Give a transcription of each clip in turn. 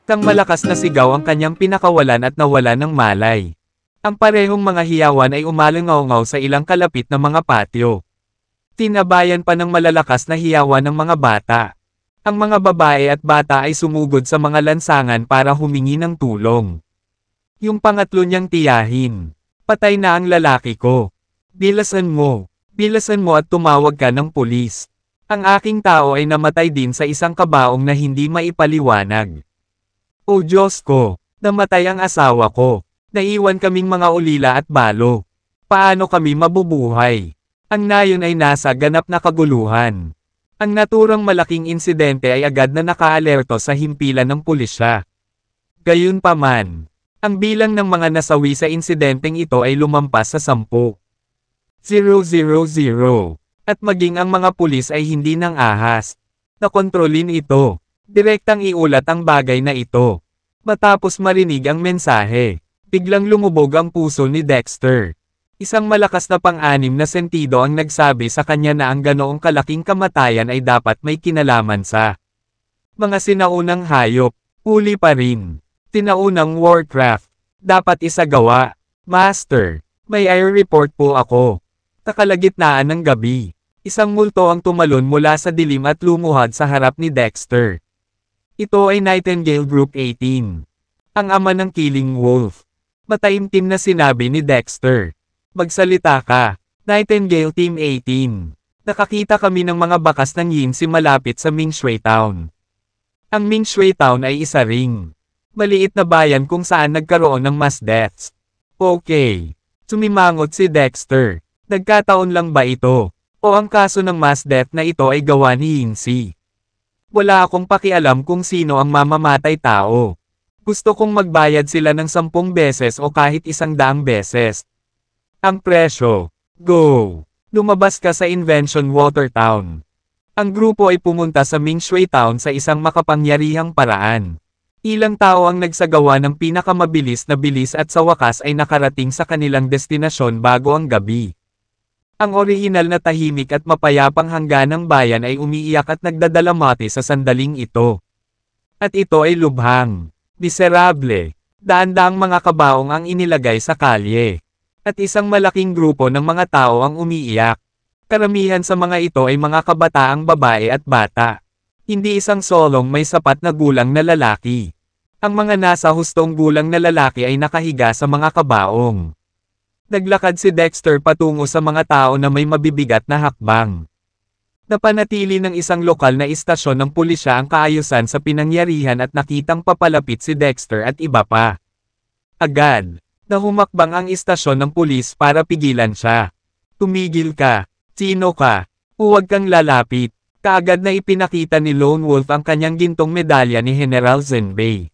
Tang malakas na sigaw ang kanyang pinakawalan at nawala ng malay. Ang parehong mga hiyawan ay umalangaw-ngaw sa ilang kalapit na mga patio. Tinabayan pa ng malalakas na hiyawan ng mga bata. Ang mga babae at bata ay sumugod sa mga lansangan para humingi ng tulong. Yung pangatlo niyang tiyahin. Patay na ang lalaki ko. Bilasan mo at tumawag ka ng pulis. Ang aking tao ay namatay din sa isang kabaong na hindi maipaliwanag. O Diyos ko, namatay ang asawa ko. Naiwan kaming mga ulila at balo. Paano kami mabubuhay? Ang nayon ay nasa ganap na kaguluhan. Ang naturang malaking insidente ay agad na nakaalerto sa himpilan ng pulisya. Gayunpaman, ang bilang ng mga nasawi sa insidenteng ito ay lumampas sa 10,000. At maging ang mga pulis ay hindi nang ahas. Nakontrolin ito. Direktang iulat ang bagay na ito. Matapos marinig ang mensahe, biglang lumubog ang puso ni Dexter. Isang malakas na pang-anim na sentido ang nagsabi sa kanya na ang ganoong kalaking kamatayan ay dapat may kinalaman sa mga sinaunang hayop. Huli pa rin. Tinaunang Warcraft. Dapat isagawa. Master, may air report po ako. Kalagitnaan ng gabi. Isang multo ang tumalon mula sa dilim at lumuhad sa harap ni Dexter. Ito ay Nightingale Group 18. Ang ama ng Killing Wolf. Mataimtim na sinabi ni Dexter. Magsalita ka, Nightingale Team 18. Nakakita kami ng mga bakas ng Yinsi malapit sa Mingshui Town. Ang Mingshui Town ay isa ring maliit na bayan kung saan nagkaroon ng mass deaths. Okay. Sumimangot si Dexter. Nagkataon lang ba ito? O ang kaso ng mass death na ito ay gawa ni Yinsi? Wala akong pakialam kung sino ang mamamatay tao. Gusto kong magbayad sila ng 10 beses o kahit 100 beses. Ang presyo. Go! Lumabas ka sa Invention Watertown. Ang grupo ay pumunta sa Mingshui Town sa isang makapangyarihang paraan. Ilang tao ang nagsagawa ng pinakamabilis na bilis at sa wakas ay nakarating sa kanilang destinasyon bago ang gabi. Ang orihinal na tahimik at mapayapang hangganang bayan ay umiiyak at nagdadalamati sa sandaling ito. At ito ay lubhang, miserable, daan-daang mga kabaong ang inilagay sa kalye. At isang malaking grupo ng mga tao ang umiiyak. Karamihan sa mga ito ay mga kabataang babae at bata. Hindi isang solong may sapat na gulang na lalaki. Ang mga nasa hustong gulang na lalaki ay nakahiga sa mga kabaong. Naglakad si Dexter patungo sa mga tao na may mabibigat na hakbang. Napanatili ng isang lokal na istasyon ng pulisya ang kaayusan sa pinangyarihan at nakitang papalapit si Dexter at iba pa. Agad, nahumakbang ang istasyon ng pulis para pigilan siya. Tumigil ka. Sino ka? Huwag kang lalapit. Kaagad na ipinakita ni Lone Wolf ang kanyang gintong medalya ni General Zenbei.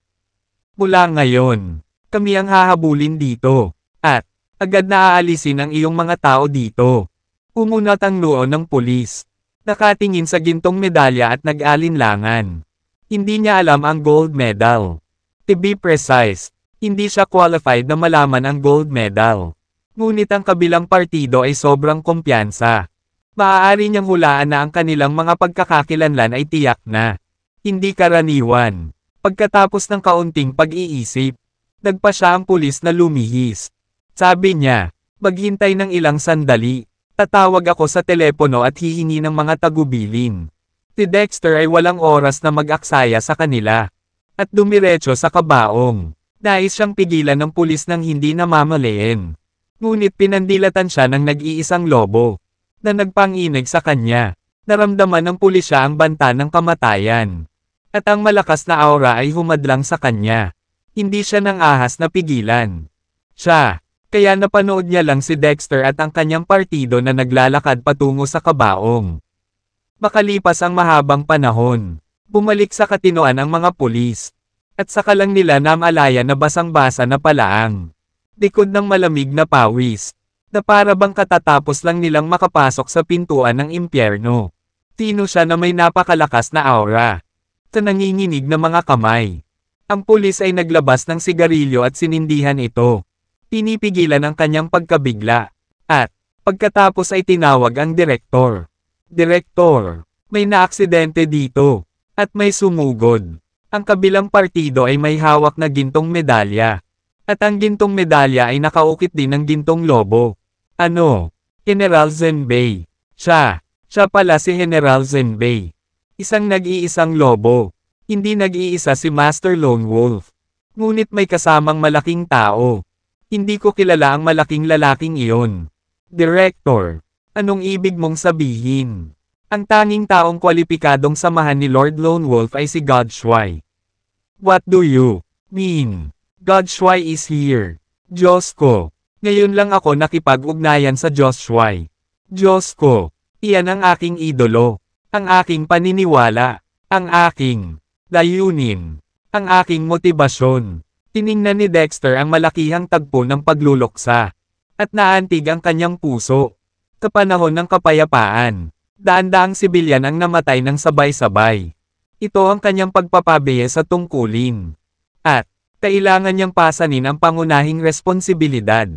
Mula ngayon, kami ang hahabulin dito. At, agad na aalisin ang iyong mga tao dito. Umunat ang noo ng pulis. Nakatingin sa gintong medalya at nag-alinlangan. Hindi niya alam ang gold medal. To be precise, hindi siya qualified na malaman ang gold medal. Ngunit ang kabilang partido ay sobrang kumpiyansa. Maaari niyang hulaan na ang kanilang mga pagkakakilanlan ay tiyak na. Hindi karaniwan. Pagkatapos ng kaunting pag-iisip, nagpa siya ang pulis na lumihis. Sabi niya, maghintay ng ilang sandali. Tatawag ako sa telepono at hihingi ng mga tagubilin. Si Dexter ay walang oras na mag-aksaya sa kanila. At dumiretso sa kabaong. Nais siyang pigilan ng pulis nang hindi namamalayan. Ngunit pinandilatan siya ng nag-iisang lobo na nagpanginig sa kanya. Naramdaman ng pulisya ang banta ng kamatayan. At ang malakas na aura ay humadlang sa kanya. Hindi siya nang ahas na pigilan. Kaya napanood niya lang si Dexter at ang kanyang partido na naglalakad patungo sa kabaong. Makalipas ang mahabang panahon, bumalik sa katinoan ang mga pulis. At saka lang nila namalaya na basang-basa na palaang. Likod ng malamig na pawis, na para bang katatapos lang nilang makapasok sa pintuan ng impyerno. Tino siya na may napakalakas na aura. Sa nanginginig na mga kamay. Ang pulis ay naglabas ng sigarilyo at sinindihan ito. Pinipigilan ang kanyang pagkabigla. At, pagkatapos ay tinawag ang direktor. Direktor, may naaksidente dito. At may sumugod. Ang kabilang partido ay may hawak na gintong medalya. At ang gintong medalya ay nakaukit din ng gintong lobo. Ano? General Zenbei. Siya pala si General Zenbei. Isang nag-iisang lobo. Hindi nag-iisa si Master Lone Wolf. Ngunit may kasamang malaking tao. Hindi ko kilala ang malaking lalaking iyon. Director, anong ibig mong sabihin? Ang tanging taong kwalipikadong samahan ni Lord Lone Wolf ay si God Shuai. What do you mean? God Shuai is here. Diyos ko. Ngayon lang ako nakipag-ugnayan sa Diyos Shuai. Diyos ko. Iyan ang aking idolo. Ang aking paniniwala. Ang aking layunin. Ang aking motibasyon. Tiningnan ni Dexter ang malakihang tagpo ng pagluluksa. At naantig ang kanyang puso. Kapanahon ng kapayapaan. Daan-daang sibilyan ang namatay ng sabay-sabay. Ito ang kanyang pagpapabiye sa tungkulin. At, kailangan niyang pasanin ang pangunahing responsibilidad.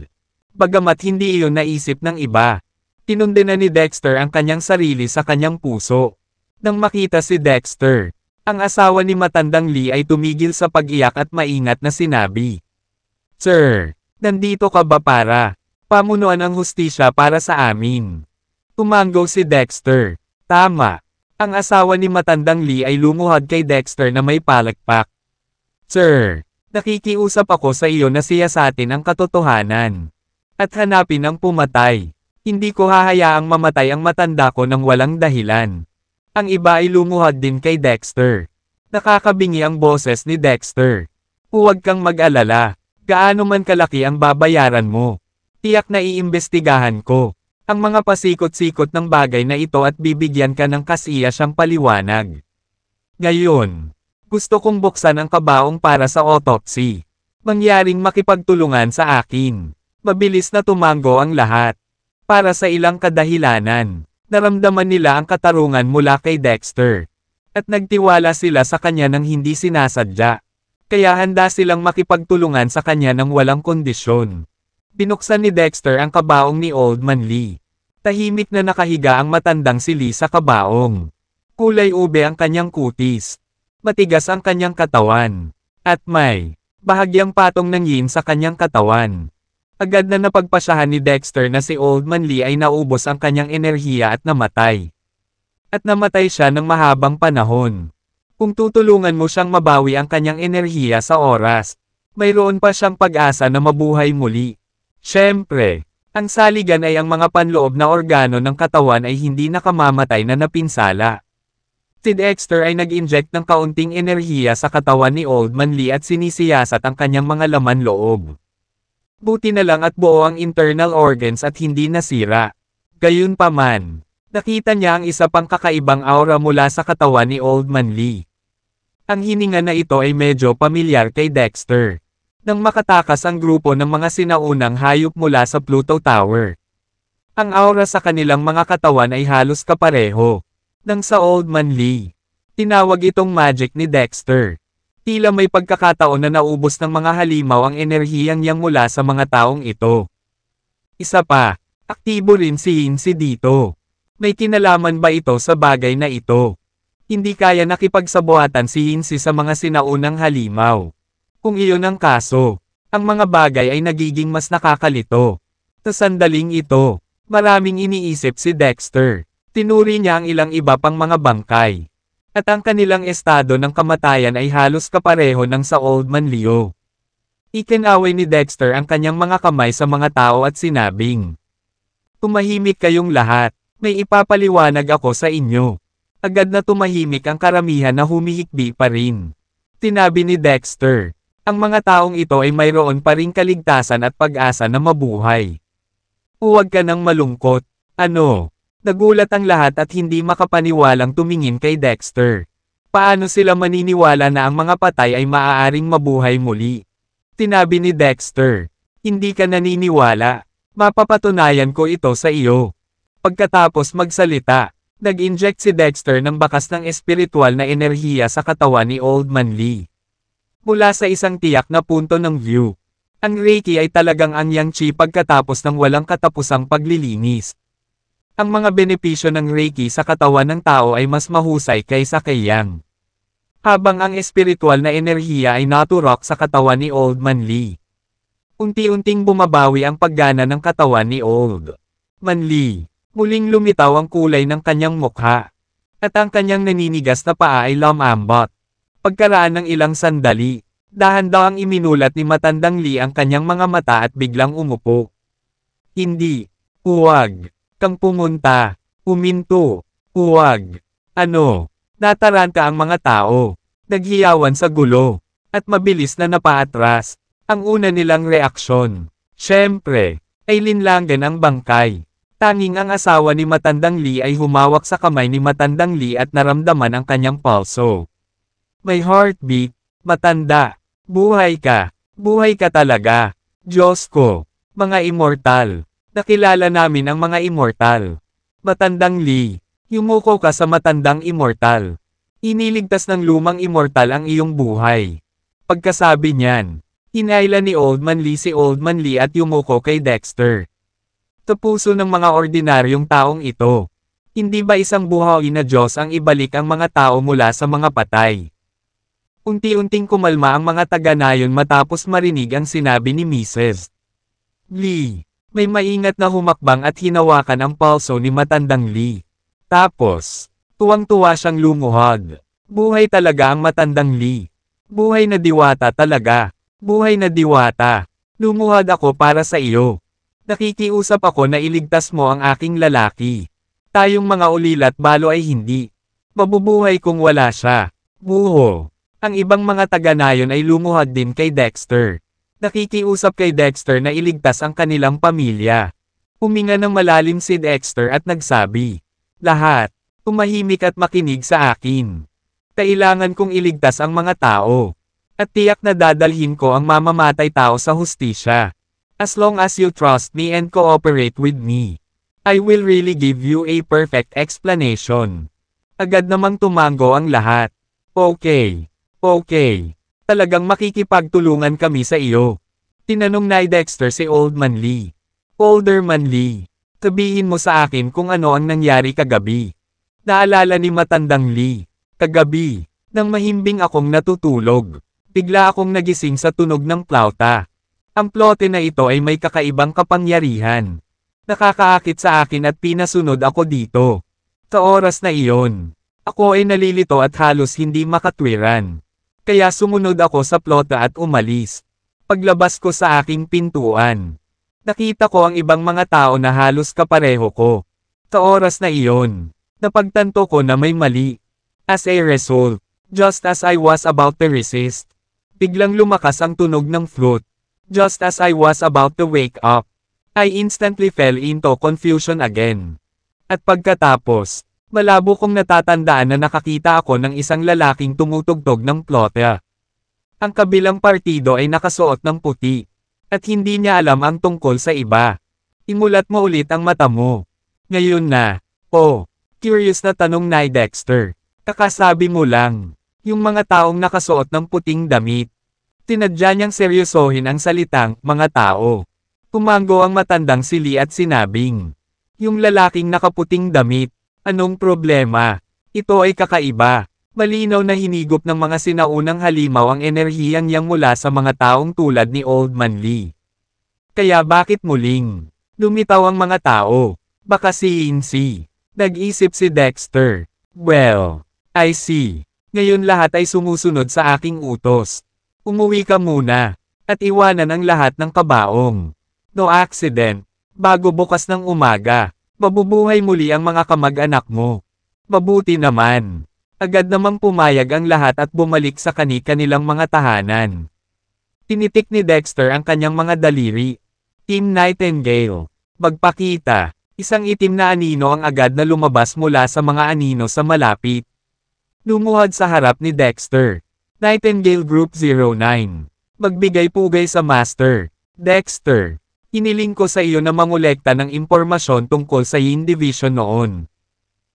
Bagamat hindi iyon naisip ng iba. Tinunde na ni Dexter ang kanyang sarili sa kanyang puso. Nang makita si Dexter, ang asawa ni Matandang Lee ay tumigil sa pag-iyak at maingat na sinabi. Sir, nandito ka ba para pamunuan ang hustisya para sa amin? Tumanggo si Dexter. Tama. Ang asawa ni Matandang Lee ay lumuhad kay Dexter na may palakpak. Sir, nakikiusap ako sa iyo na siyasatin ang katotohanan. At hanapin ang pumatay. Hindi ko hahayaang mamatay ang matanda ko ng walang dahilan. Ang iba ay lumuhad din kay Dexter. Nakakabingi ang boses ni Dexter. Huwag kang mag-alala. Gaano man kalaki ang babayaran mo. Tiyak na iimbestigahan ko ang mga pasikot-sikot ng bagay na ito at bibigyan ka ng kasiyasang paliwanag. Ngayon, gusto kong buksan ang kabaong para sa autopsy. Mangyaring makipagtulungan sa akin. Mabilis na tumango ang lahat. Para sa ilang kadahilanan. Naramdaman nila ang katarungan mula kay Dexter. At nagtiwala sila sa kanya nang hindi sinasadya. Kaya handa silang makipagtulungan sa kanya ng walang kondisyon. Binuksan ni Dexter ang kabaong ni Old Man Lee. Tahimik na nakahiga ang matandang si Lee sa kabaong. Kulay ube ang kanyang kutis. Matigas ang kanyang katawan. At may bahagyang patong ng yin sa kanyang katawan. Agad na napagpasyahan ni Dexter na si Old Man Lee ay naubos ang kanyang enerhiya at namatay. At namatay siya ng mahabang panahon. Kung tutulungan mo siyang mabawi ang kanyang enerhiya sa oras, mayroon pa siyang pag-asa na mabuhay muli. Siyempre, ang saligan ay ang mga panloob na organo ng katawan ay hindi nakamamatay na napinsala. Si Dexter ay nag-inject ng kaunting enerhiya sa katawan ni Old Man Lee at sinisiyasat ang kanyang mga laman loob. Buti na lang at buo ang internal organs at hindi nasira. Gayunpaman, nakita niya ang isa pang kakaibang aura mula sa katawan ni Old Man Lee. Ang hininga na ito ay medyo pamilyar kay Dexter. Nang makatakas ang grupo ng mga sinaunang hayop mula sa Pluto Tower. Ang aura sa kanilang mga katawan ay halos kapareho. Nang sa Old Man Lee, tinawag itong magic ni Dexter. Tila may pagkakataon na naubos ng mga halimaw ang enerhiyang yang mula sa mga taong ito. Isa pa, aktibo rin si Yinsi dito. May kinalaman ba ito sa bagay na ito? Hindi kaya nakipagsabuhatan si Yinsi sa mga sinaunang halimaw. Kung iyon ang kaso, ang mga bagay ay nagiging mas nakakalito. Sa sandaling ito, maraming iniisip si Dexter. Tinuri niya ang ilang iba pang mga bangkay. At ang kanilang estado ng kamatayan ay halos kapareho ng sa Old Man Leo. Ikinaway ni Dexter ang kanyang mga kamay sa mga tao at sinabing, tumahimik kayong lahat, may ipapaliwanag ako sa inyo. Agad na tumahimik ang karamihan na humihikbi pa rin. Sinabi ni Dexter, ang mga taong ito ay mayroon pa ring kaligtasan at pag-asa na mabuhay. Huwag ka nang malungkot. Ano? Nagulat ang lahat at hindi makapaniwalang tumingin kay Dexter. Paano sila maniniwala na ang mga patay ay maaaring mabuhay muli? Sinabi ni Dexter, hindi ka naniniwala. Mapapatunayan ko ito sa iyo. Pagkatapos magsalita, nag-inject si Dexter ng bakas ng espiritual na enerhiya sa katawan ni Old Man Lee. Mula sa isang tiyak na punto ng view, ang Reiki ay talagang ang Yang Chi pagkatapos ng walang katapusang paglilinis. Ang mga benepisyo ng Reiki sa katawan ng tao ay mas mahusay kaysa kay Yang. Habang ang espiritual na enerhiya ay naturok sa katawan ni Old Man Lee. Unti-unting bumabawi ang paggana ng katawan ni Old Man Lee. Muling lumitaw ang kulay ng kanyang mukha. At ang kanyang naninigas na paa ay lumambot. Pagkaraan ng ilang sandali, dahan-dahang iminulat ni Matandang Lee ang kanyang mga mata at biglang umupo. Hindi. Huwag kang pumunta. Huminto. Huwag. Ano? Nataranta ang mga tao. Naghiyawan sa gulo. At mabilis na napaatras. Ang una nilang reaksyon, syempre, ay linlangan ang bangkay. Tanging ang asawa ni Matandang Lee ay humawak sa kamay ni Matandang Lee at naramdaman ang kanyang pulso. May heartbeat, matanda, buhay ka talaga. Diyos ko, mga immortal, nakilala namin ang mga immortal. Matandang Lee, yumuko ka sa matandang immortal. Iniligtas ng lumang immortal ang iyong buhay. Pagkasabi niyan, hinayla ni Old Man Lee si Old Man Lee at yumuko kay Dexter. Tapuso ng mga ordinaryong taong ito. Hindi ba isang buhay na Diyos ang ibalik ang mga tao mula sa mga patay? Unti-unting kumalma ang mga taga-nayon matapos marinig ang sinabi ni Mrs. Lee. May maingat na humakbang at hinawakan ang pulso ni Matandang Lee. Tapos, tuwang-tuwa siyang lumuhod. Buhay talaga ang Matandang Lee. Buhay na diwata talaga. Buhay na diwata. Lumuhod ako para sa iyo. Nakikiusap ako na iligtas mo ang aking lalaki. Tayong mga ulilat balo ay hindi. Mabubuhay kung wala siya. Buho. Ang ibang mga taga-nayon ay lumuhod din kay Dexter. Nakikiusap kay Dexter na iligtas ang kanilang pamilya. Huminga ng malalim si Dexter at nagsabi, lahat, tumahimik at makinig sa akin. Kailangan kong iligtas ang mga tao. At tiyak na dadalhin ko ang mamamatay tao sa hustisya. As long as you trust me and cooperate with me, I will really give you a perfect explanation. Agad namang tumango ang lahat. Okay. Talagang makikipagtulungan kami sa iyo. Tinanong ni Dexter si Old Man Lee. Older Man Lee, sabihin mo sa akin kung ano ang nangyari kagabi. Naalala ni Matandang Lee, kagabi, nang mahimbing akong natutulog. Bigla akong nagising sa tunog ng plauta. Ang plote na ito ay may kakaibang kapangyarihan. Nakakaakit sa akin at pinasunod ako dito. Sa oras na iyon, ako ay nalilito at halos hindi makatwiran. Kaya sumunod ako sa plota at umalis. Paglabas ko sa aking pintuan, nakita ko ang ibang mga tao na halos kapareho ko. Sa oras na iyon, napagtanto ko na may mali. As a result, just as I was about to resist, biglang lumakas ang tunog ng flute. Just as I was about to wake up, I instantly fell into confusion again. At pagkatapos, malabo kong natatandaan na nakakita ako ng isang lalaking tumutugtog ng plota. Ang kabilang partido ay nakasuot ng puti, at hindi niya alam ang tungkol sa iba. Imulat mo ulit ang mata mo. Ngayon na, curious na tanong ni Dexter. Kakasabi mo lang. Yung mga taong nakasuot ng puting damit. Tinadya niyang seryosohin ang salitang, mga tao. Tumango ang matandang si Lee at sinabing, yung lalaking nakaputing damit, anong problema? Ito ay kakaiba. Malinaw na hinigop ng mga sinaunang halimaw ang enerhiyang yang mula sa mga taong tulad ni Old Man Lee. Kaya bakit muling lumitaw ang mga tao? Baka si Incy. Nag-isip si Dexter. Well, I see. Ngayon lahat ay sumusunod sa aking utos. Umuwi ka muna, at iwanan ang lahat ng kabaong. No accident, bago bukas ng umaga, mabubuhay muli ang mga kamag-anak mo. Mabuti naman. Agad namang pumayag ang lahat at bumalik sa kani-kanilang mga tahanan. Tinitik ni Dexter ang kanyang mga daliri. Team Nightingale. Magpakita. Isang itim na anino ang agad na lumabas mula sa mga anino sa malapit. Lumuhod sa harap ni Dexter. Nightingale Group 09. Magbigay-pugay sa Master. Dexter. Hiniling ko sa iyo na mangolekta ng impormasyon tungkol sa Yin Division noon.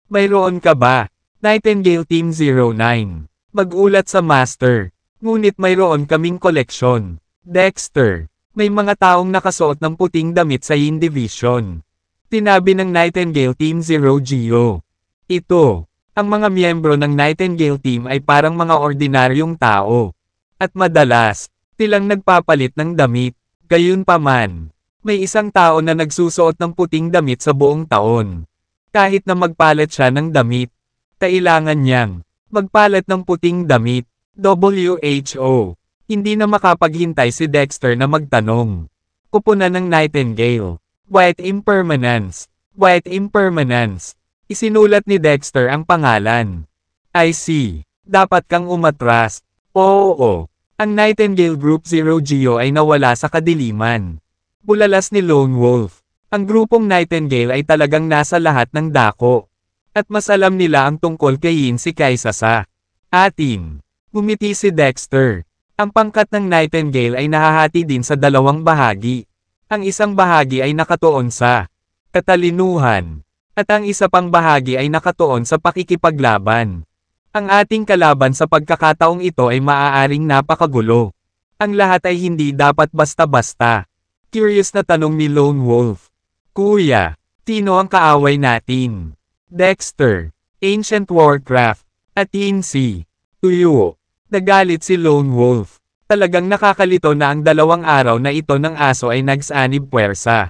Mayroon ka ba? Nightingale Team 09. Mag-ulat sa Master. Ngunit mayroon kaming koleksyon. Dexter. May mga taong nakasuot ng puting damit sa Yin Division. Tinabi ng Nightingale Team 0 Geo. Ito. Ang mga miyembro ng Nightingale team ay parang mga ordinaryong tao. At madalas, silang nagpapalit ng damit. Gayunpaman, may isang tao na nagsusuot ng puting damit sa buong taon. Kahit na magpalit siya ng damit, kailangan niyang magpalit ng puting damit. WHO. Hindi na makapaghintay si Dexter na magtanong. Kupunan ng Nightingale. White Impermanence. White Impermanence. Isinulat ni Dexter ang pangalan. I see. Dapat kang umatras. Oo. Ang Nightingale Group Zero Geo ay nawala sa kadiliman. Bulalas ni Lone Wolf. Ang grupong Nightingale ay talagang nasa lahat ng dako. At mas alam nila ang tungkol kay Yinsi kaysa sa atin. Ngumiti si Dexter. Ang pangkat ng Nightingale ay nahahati din sa dalawang bahagi. Ang isang bahagi ay nakatuon sa katalinuhan. At ang isa pang bahagi ay nakatuon sa pakikipaglaban. Ang ating kalaban sa pagkakataong ito ay maaaring napakagulo. Ang lahat ay hindi dapat basta-basta. Curious na tanong ni Lone Wolf. Kuya, sino ang kaaway natin? Dexter, Ancient Warcraft, at Yinsi. Tuyo. Nagalit si Lone Wolf. Talagang nakakalito na ang 2 araw na ito ng aso ay nagsanib puwersa.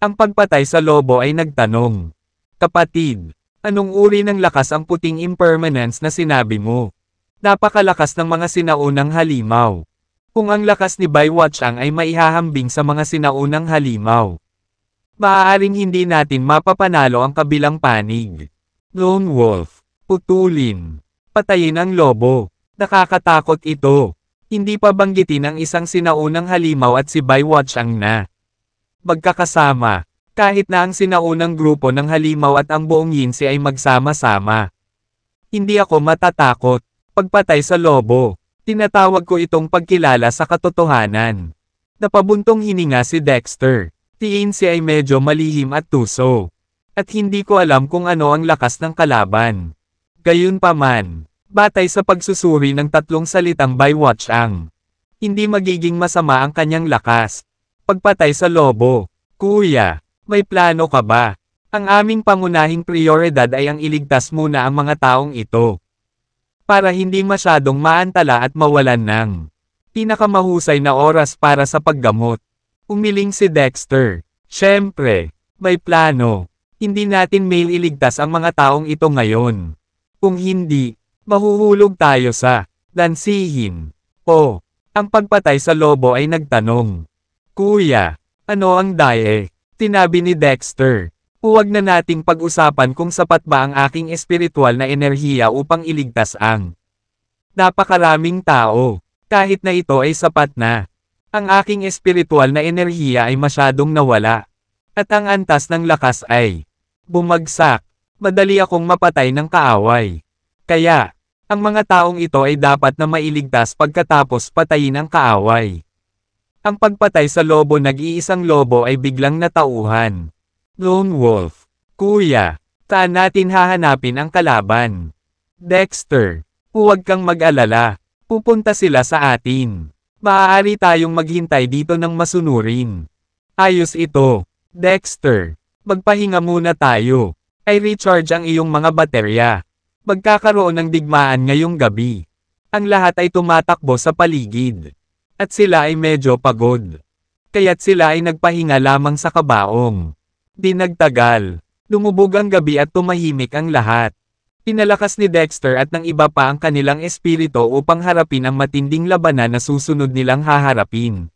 Ang pagpatay sa lobo ay nagtanong. Kapatid, anong uri ng lakas ang puting impermanence na sinabi mo? Napakalakas ng mga sinaunang halimaw. Kung ang lakas ni Baywatchang ay maihahambing sa mga sinaunang halimaw, maaaring hindi natin mapapanalo ang kabilang panig. Lone Wolf, putulin. Patayin ang lobo. Nakakatakot ito. Hindi pa banggitin ang isang sinaunang halimaw at si Baywatchang na magkakasama. Kahit na ang sinaunang grupo ng halimaw at ang buong Yinsi ay magsama-sama. Hindi ako matatakot. Pagpatay sa lobo. Tinatawag ko itong pagkilala sa katotohanan. Napabuntong hininga si Dexter. Si Yinsi ay medyo malihim at tuso. At hindi ko alam kung ano ang lakas ng kalaban. Gayunpaman, batay sa pagsusuri ng 3 salitang Baywatchang, hindi magiging masama ang kanyang lakas. Pagpatay sa lobo. Kuya, may plano ka ba? Ang aming pangunahing prioridad ay ang iligtas muna ang mga taong ito. Para hindi masyadong maantala at mawalan ng pinakamahusay na oras para sa paggamot. Umiling si Dexter. Siyempre, may plano. Hindi natin iligtas ang mga taong ito ngayon. Kung hindi, mahuhulog tayo sa lansihin. O, ang pagpatay sa lobo ay nagtanong. Kuya, ano ang daye? Tinabi ni Dexter. Huwag na nating pag-usapan kung sapat ba ang aking espiritual na enerhiya upang iligtas ang napakaraming tao. Kahit na ito ay sapat na. Ang aking espiritual na enerhiya ay masyadong nawala. At ang antas ng lakas ay bumagsak. Madali akong mapatay ng kaaway. Kaya, ang mga taong ito ay dapat na mailigtas pagkatapos patayin ang kaaway. Ang pagpatay sa lobo, nag-iisang lobo ay biglang natauhan. Lone Wolf. Kuya, saan natin hahanapin ang kalaban? Dexter, huwag kang mag-alala. Pupunta sila sa atin. Maaari tayong maghintay dito ng masunurin. Ayos ito. Dexter, magpahinga muna tayo. Ay recharge ang iyong mga baterya. Magkakaroon ng digmaan ngayong gabi. Ang lahat ay tumatakbo sa paligid. At sila ay medyo pagod. Kaya't sila ay nagpahinga lamang sa kabaong. Di nagtagal. Lumubog ang gabi at tumahimik ang lahat. Pinalakas ni Dexter at ng iba pa ang kanilang espiritu upang harapin ang matinding labanan na susunod nilang haharapin.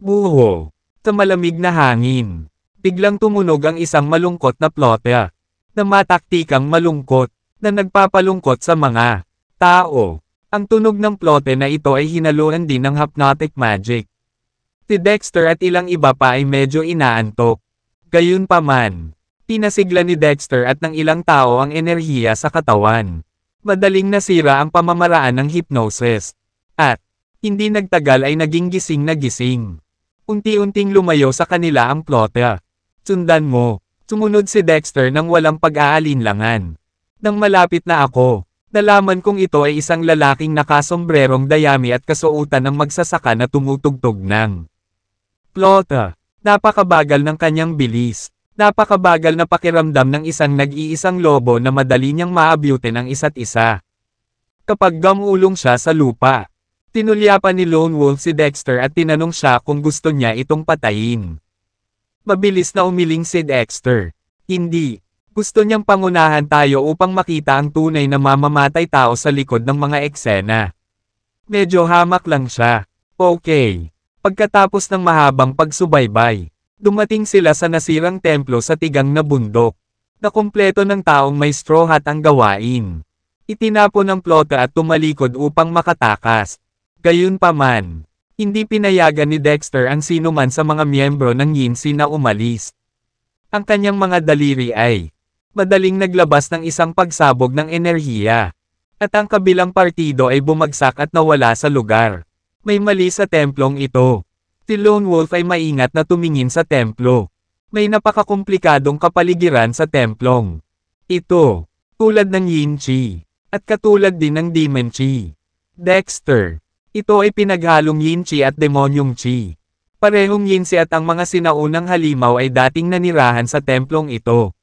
Buho. Sa malamig na hangin. Biglang tumunog ang isang malungkot na plote. Na mataktikang malungkot. Na nagpapalungkot sa mga tao. Ang tunog ng plote na ito ay hinaluan din ng hypnotic magic. Si Dexter at ilang iba pa ay medyo inaantok. Gayunpaman, pinasigla ni Dexter at ng ilang tao ang enerhiya sa katawan. Madaling nasira ang pamamaraan ng hypnosis. At, hindi nagtagal ay naging gising na gising. Unti-unting lumayo sa kanila ang plote. Sundan mo. Sumunod si Dexter nang walang pag-aalinlangan. Nang malapit na ako, nalaman kong ito ay isang lalaking nakasombrerong dayami at kasuotan ng magsasaka na tumutugtog ng plote. Napakabagal ng kanyang bilis. Napakabagal na pakiramdam ng isang nag-iisang lobo na madali niyang maabutin ang isa't isa. Kapag gamulong siya sa lupa, tinulyapan ni Lone Wolf si Dexter at tinanong siya kung gusto niya itong patayin. Mabilis na umiling si Dexter. Hindi. Gusto niyang pangunahan tayo upang makita ang tunay na mamamatay tao sa likod ng mga eksena. Medyo hamak lang siya. Okay. Pagkatapos ng mahabang pagsubaybay, dumating sila sa nasirang templo sa tigang na bundok, na kumpleto ng taong may straw hat ang gawain. Itinapon ang plota at tumalikod upang makatakas. Gayunpaman, hindi pinayagan ni Dexter ang sino man sa mga miyembro ng Yinsi na umalis. Ang kanyang mga daliri ay madaling naglabas ng isang pagsabog ng enerhiya. At ang kabilang partido ay bumagsak at nawala sa lugar. May mali sa templong ito. Si Lone Wolf ay maingat na tumingin sa templo. May napakakomplikadong kapaligiran sa templong ito, tulad ng Yin Chi. At katulad din ng Demon Chi. Dexter. Ito ay pinaghalong Yin Chi at Demonyong Chi. Parehong Yinsi at ang mga sinaunang halimaw ay dating nanirahan sa templong ito.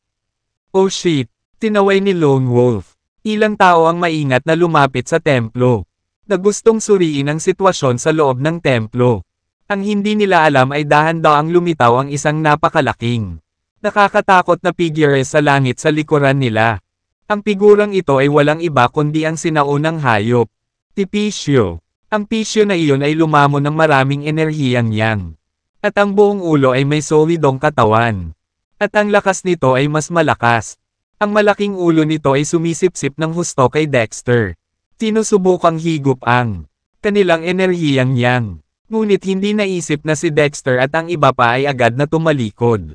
Oh shit! Tinaway ni Lone Wolf. Ilang tao ang maingat na lumapit sa templo, na gustong suriin ang sitwasyon sa loob ng templo. Ang hindi nila alam ay dahan-daang lumitaw ang isang napakalaking, nakakatakot na figure sa langit sa likuran nila. Ang figurang ito ay walang iba kundi ang sinaunang hayop, si Piscio. Ang Piscio na iyon ay lumamon ng maraming enerhiyang yang. At ang buong ulo ay may solidong katawan. At ang lakas nito ay mas malakas. Ang malaking ulo nito ay sumisipsip ng husto kay Dexter. Sinusubukang higup ang kanilang enerhiyang yang. Ngunit hindi naisip na si Dexter at ang iba pa ay agad na tumalikod.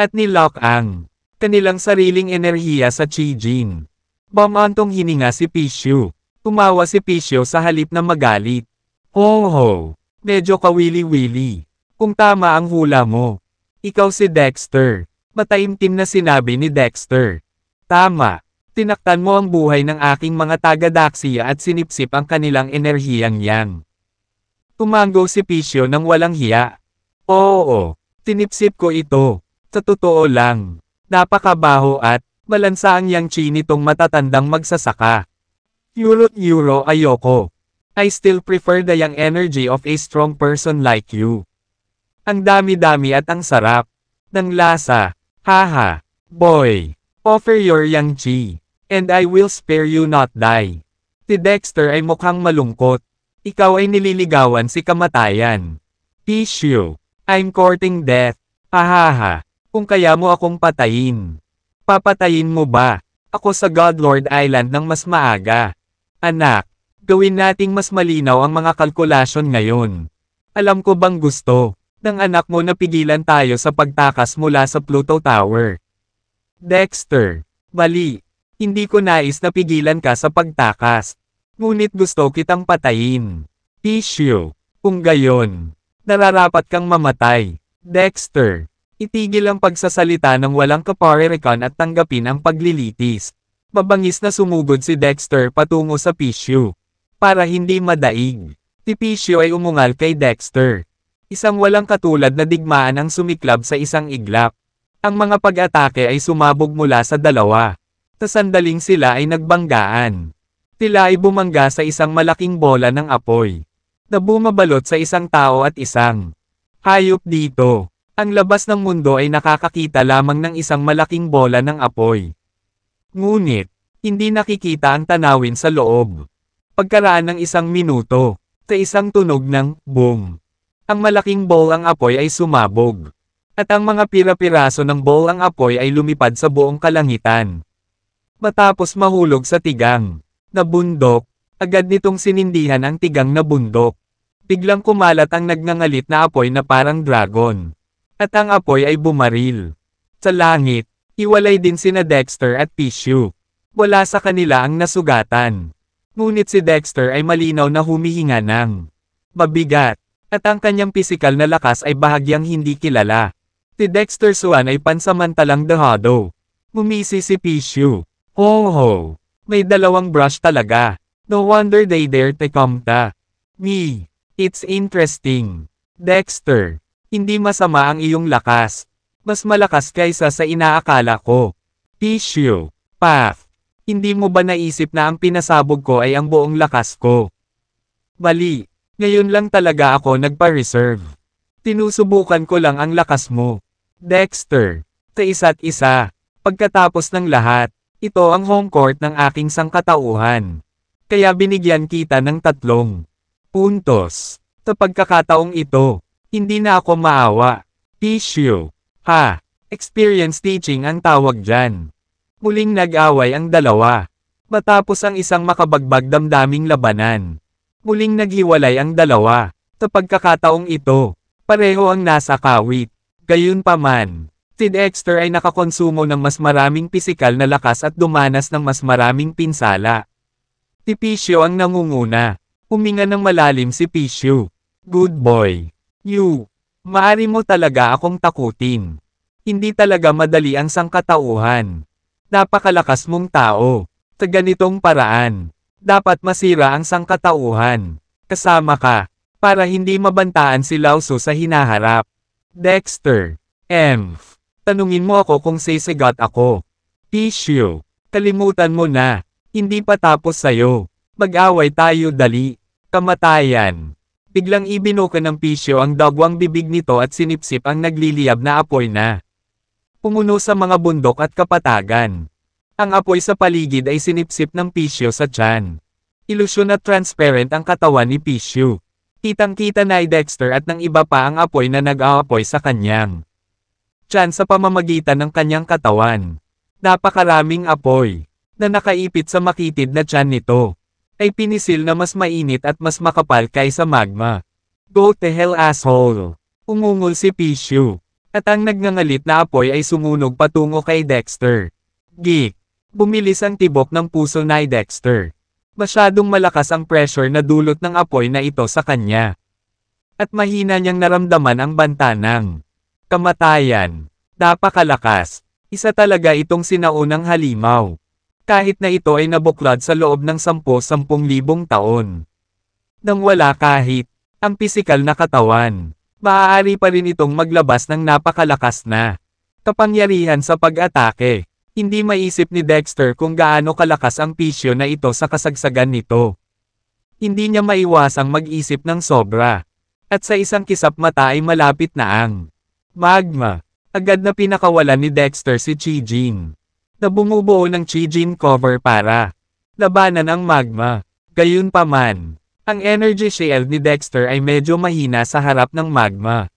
At nilock ang kanilang sariling enerhiya sa Chi-Jin. Bumantong hininga si Piscio. Tumawa si Piscio sa halip na magalit. Ho! Medyo kawili-wili. Kung tama ang hula mo. Ikaw si Dexter. Mataimtim na sinabi ni Dexter. Tama. Tinaktan mo ang buhay ng aking mga taga-Daxia at sinipsip ang kanilang enerhiyang yang. Tumango si Piscio nang walang hiya. Oo. Tinipsip ko ito. Sa totoo lang. Napakabaho at malansa ang yang chi nitong matatandang magsasaka. Euro ayoko. I still prefer the young energy of a strong person like you. Ang dami-dami at ang sarap ng lasa. Haha. Boy. Offer your yang chi. And I will spare you not die. Si Dexter ay mukhang malungkot. Ikaw ay nililigawan si kamatayan. Piscio. I'm courting death. Hahaha. Kung kaya mo akong patayin. Papatayin mo ba ako sa Godlord Island ng mas maaga? Anak, gawin nating mas malinaw ang mga kalkulasyon ngayon. Alam ko bang gusto ng anak mo na pigilan tayo sa pagtakas mula sa Pluto Tower? Dexter, mali. Hindi ko nais na pigilan ka sa pagtakas. Ngunit gusto kitang patayin. Piscio, kung gayon, nararapat kang mamatay. Dexter. Itigil ang pagsasalita ng walang kaparirikan at tanggapin ang paglilitis. Mabangis na sumugod si Dexter patungo sa Piscio. Para hindi madaig, si Piscio ay umungal kay Dexter. Isang walang katulad na digmaan ang sumiklab sa isang iglap. Ang mga pag-atake ay sumabog mula sa dalawa. Sa sandaling sila ay nagbanggaan. Sila ay bumangga sa isang malaking bola ng apoy, na bumabalot sa isang tao at isang hayop dito. Ang labas ng mundo ay nakakakita lamang ng isang malaking bola ng apoy. Ngunit, hindi nakikita ang tanawin sa loob. Pagkaraan ng isang minuto, sa isang tunog ng boom, ang malaking ball ang apoy ay sumabog. At ang mga pira-piraso ng ball ang apoy ay lumipad sa buong kalangitan. Matapos mahulog sa tigang na bundok, agad nitong sinindihan ang tigang na bundok. Biglang kumalat ang nagngangalit na apoy na parang dragon. At ang apoy ay bumaril. Sa langit, hiwalay din sina Dexter at Piscio. Wala sa kanila ang nasugatan. Ngunit si Dexter ay malinaw na humihinga ng mabigat, at ang kanyang pisikal na lakas ay bahagyang hindi kilala. Si Dexter Swan ay pansamantalang dehado. Ngumisi si Piscio. Ho! May dalawang brush talaga. No wonder they dare to come to me. It's interesting. Dexter. Hindi masama ang iyong lakas. Mas malakas kaysa sa inaakala ko. Tissue. Path. Hindi mo ba naisip na ang pinasabog ko ay ang buong lakas ko? Mali. Ngayon lang talaga ako nagpa-reserve. Tinusubukan ko lang ang lakas mo. Dexter. Sa isa't isa. Pagkatapos ng lahat, ito ang home court ng aking sangkatauhan. Kaya binigyan kita ng 3 puntos. Sa pagkakataong ito, hindi na ako maawa. Tissue. Ha, experience teaching ang tawag dyan. Muling nag-away ang dalawa. Matapos ang isang makabagbag damdaming labanan. Muling naghiwalay ang dalawa. Sa pagkakataong ito, pareho ang nasa kawit. Gayunpaman, si Dexter ay nakakonsumo ng mas maraming pisikal na lakas at dumanas ng mas maraming pinsala. Si Piscio ang nangunguna. Huminga ng malalim si Piscio. Good boy. You. Maari mo talaga akong takutin. Hindi talaga madali ang sangkatauhan. Napakalakas mong tao. Sa ganitong paraan, dapat masira ang sangkatauhan. Kasama ka, para hindi mabantaan si Lauso sa hinaharap. Dexter. Tanungin mo ako kung sisigat ako. Tissue. Kalimutan mo na. Hindi pa tapos sayo. Mag-away tayo dali. Kamatayan. Biglang ibinuka ng Piscio ang dagwang bibig nito at sinipsip ang nagliliyab na apoy na pumuno sa mga bundok at kapatagan. Ang apoy sa paligid ay sinipsip ng Piscio sa tiyan. Ilusyon at transparent ang katawan ni Piscio. Kitang-kita na ay Dexter at ng iba pa ang apoy na nag-aapoy sa kanyang tiyan sa pamamagitan ng kanyang katawan. Napakaraming apoy na nakaipit sa makitid na tiyan nito ay pinisil na mas mainit at mas makapal kaysa magma. Go to hell asshole! Umungol si Piscio. At ang nagngangalit na apoy ay sumunog patungo kay Dexter. Geek! Bumilis ang tibok ng puso ni Dexter. Masyadong malakas ang pressure na dulot ng apoy na ito sa kanya. At mahina niyang naramdaman ang banta ng kamatayan. Napakalakas. Isa talaga itong sinaunang halimaw. Kahit na ito ay nabuklad sa loob ng 10,000 taon. Nang wala kahit ang pisikal na katawan, maaari pa rin itong maglabas ng napakalakas na kapangyarihan sa pag-atake. Hindi maisip ni Dexter kung gaano kalakas ang Piscio na ito sa kasagsagan nito. Hindi niya maiwasang mag-isip ng sobra. At sa isang kisap mata ay malapit na ang magma. Agad na pinakawalan ni Dexter si Chijin na bumubuo ng Chijin cover para labanan ang magma. Gayunpaman, ang energy shield ni Dexter ay medyo mahina sa harap ng magma.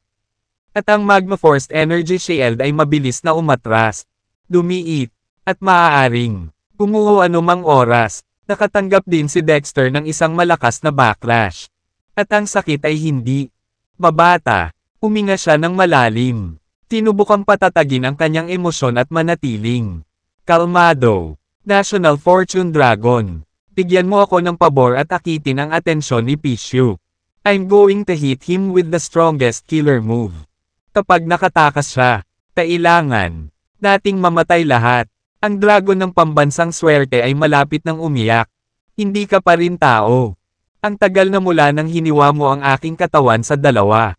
At ang magma forced energy shield ay mabilis na umatras, dumiit, at maaaring kumuha anumang oras. Nakatanggap din si Dexter ng isang malakas na backlash. At ang sakit ay hindi mabata. Huminga siya ng malalim. Tinubukang patatagin ang kanyang emosyon at manatiling kalmado. National Fortune Dragon. Bigyan mo ako ng pabor at akitin ang atensyon ni Piscio. I'm going to hit him with the strongest killer move. Kapag nakatakas siya, kailangan nating mamatay lahat. Ang dragon ng pambansang swerte ay malapit ng umiyak. Hindi ka pa rin tao. Ang tagal na mula nang hiniwa mo ang aking katawan sa dalawa.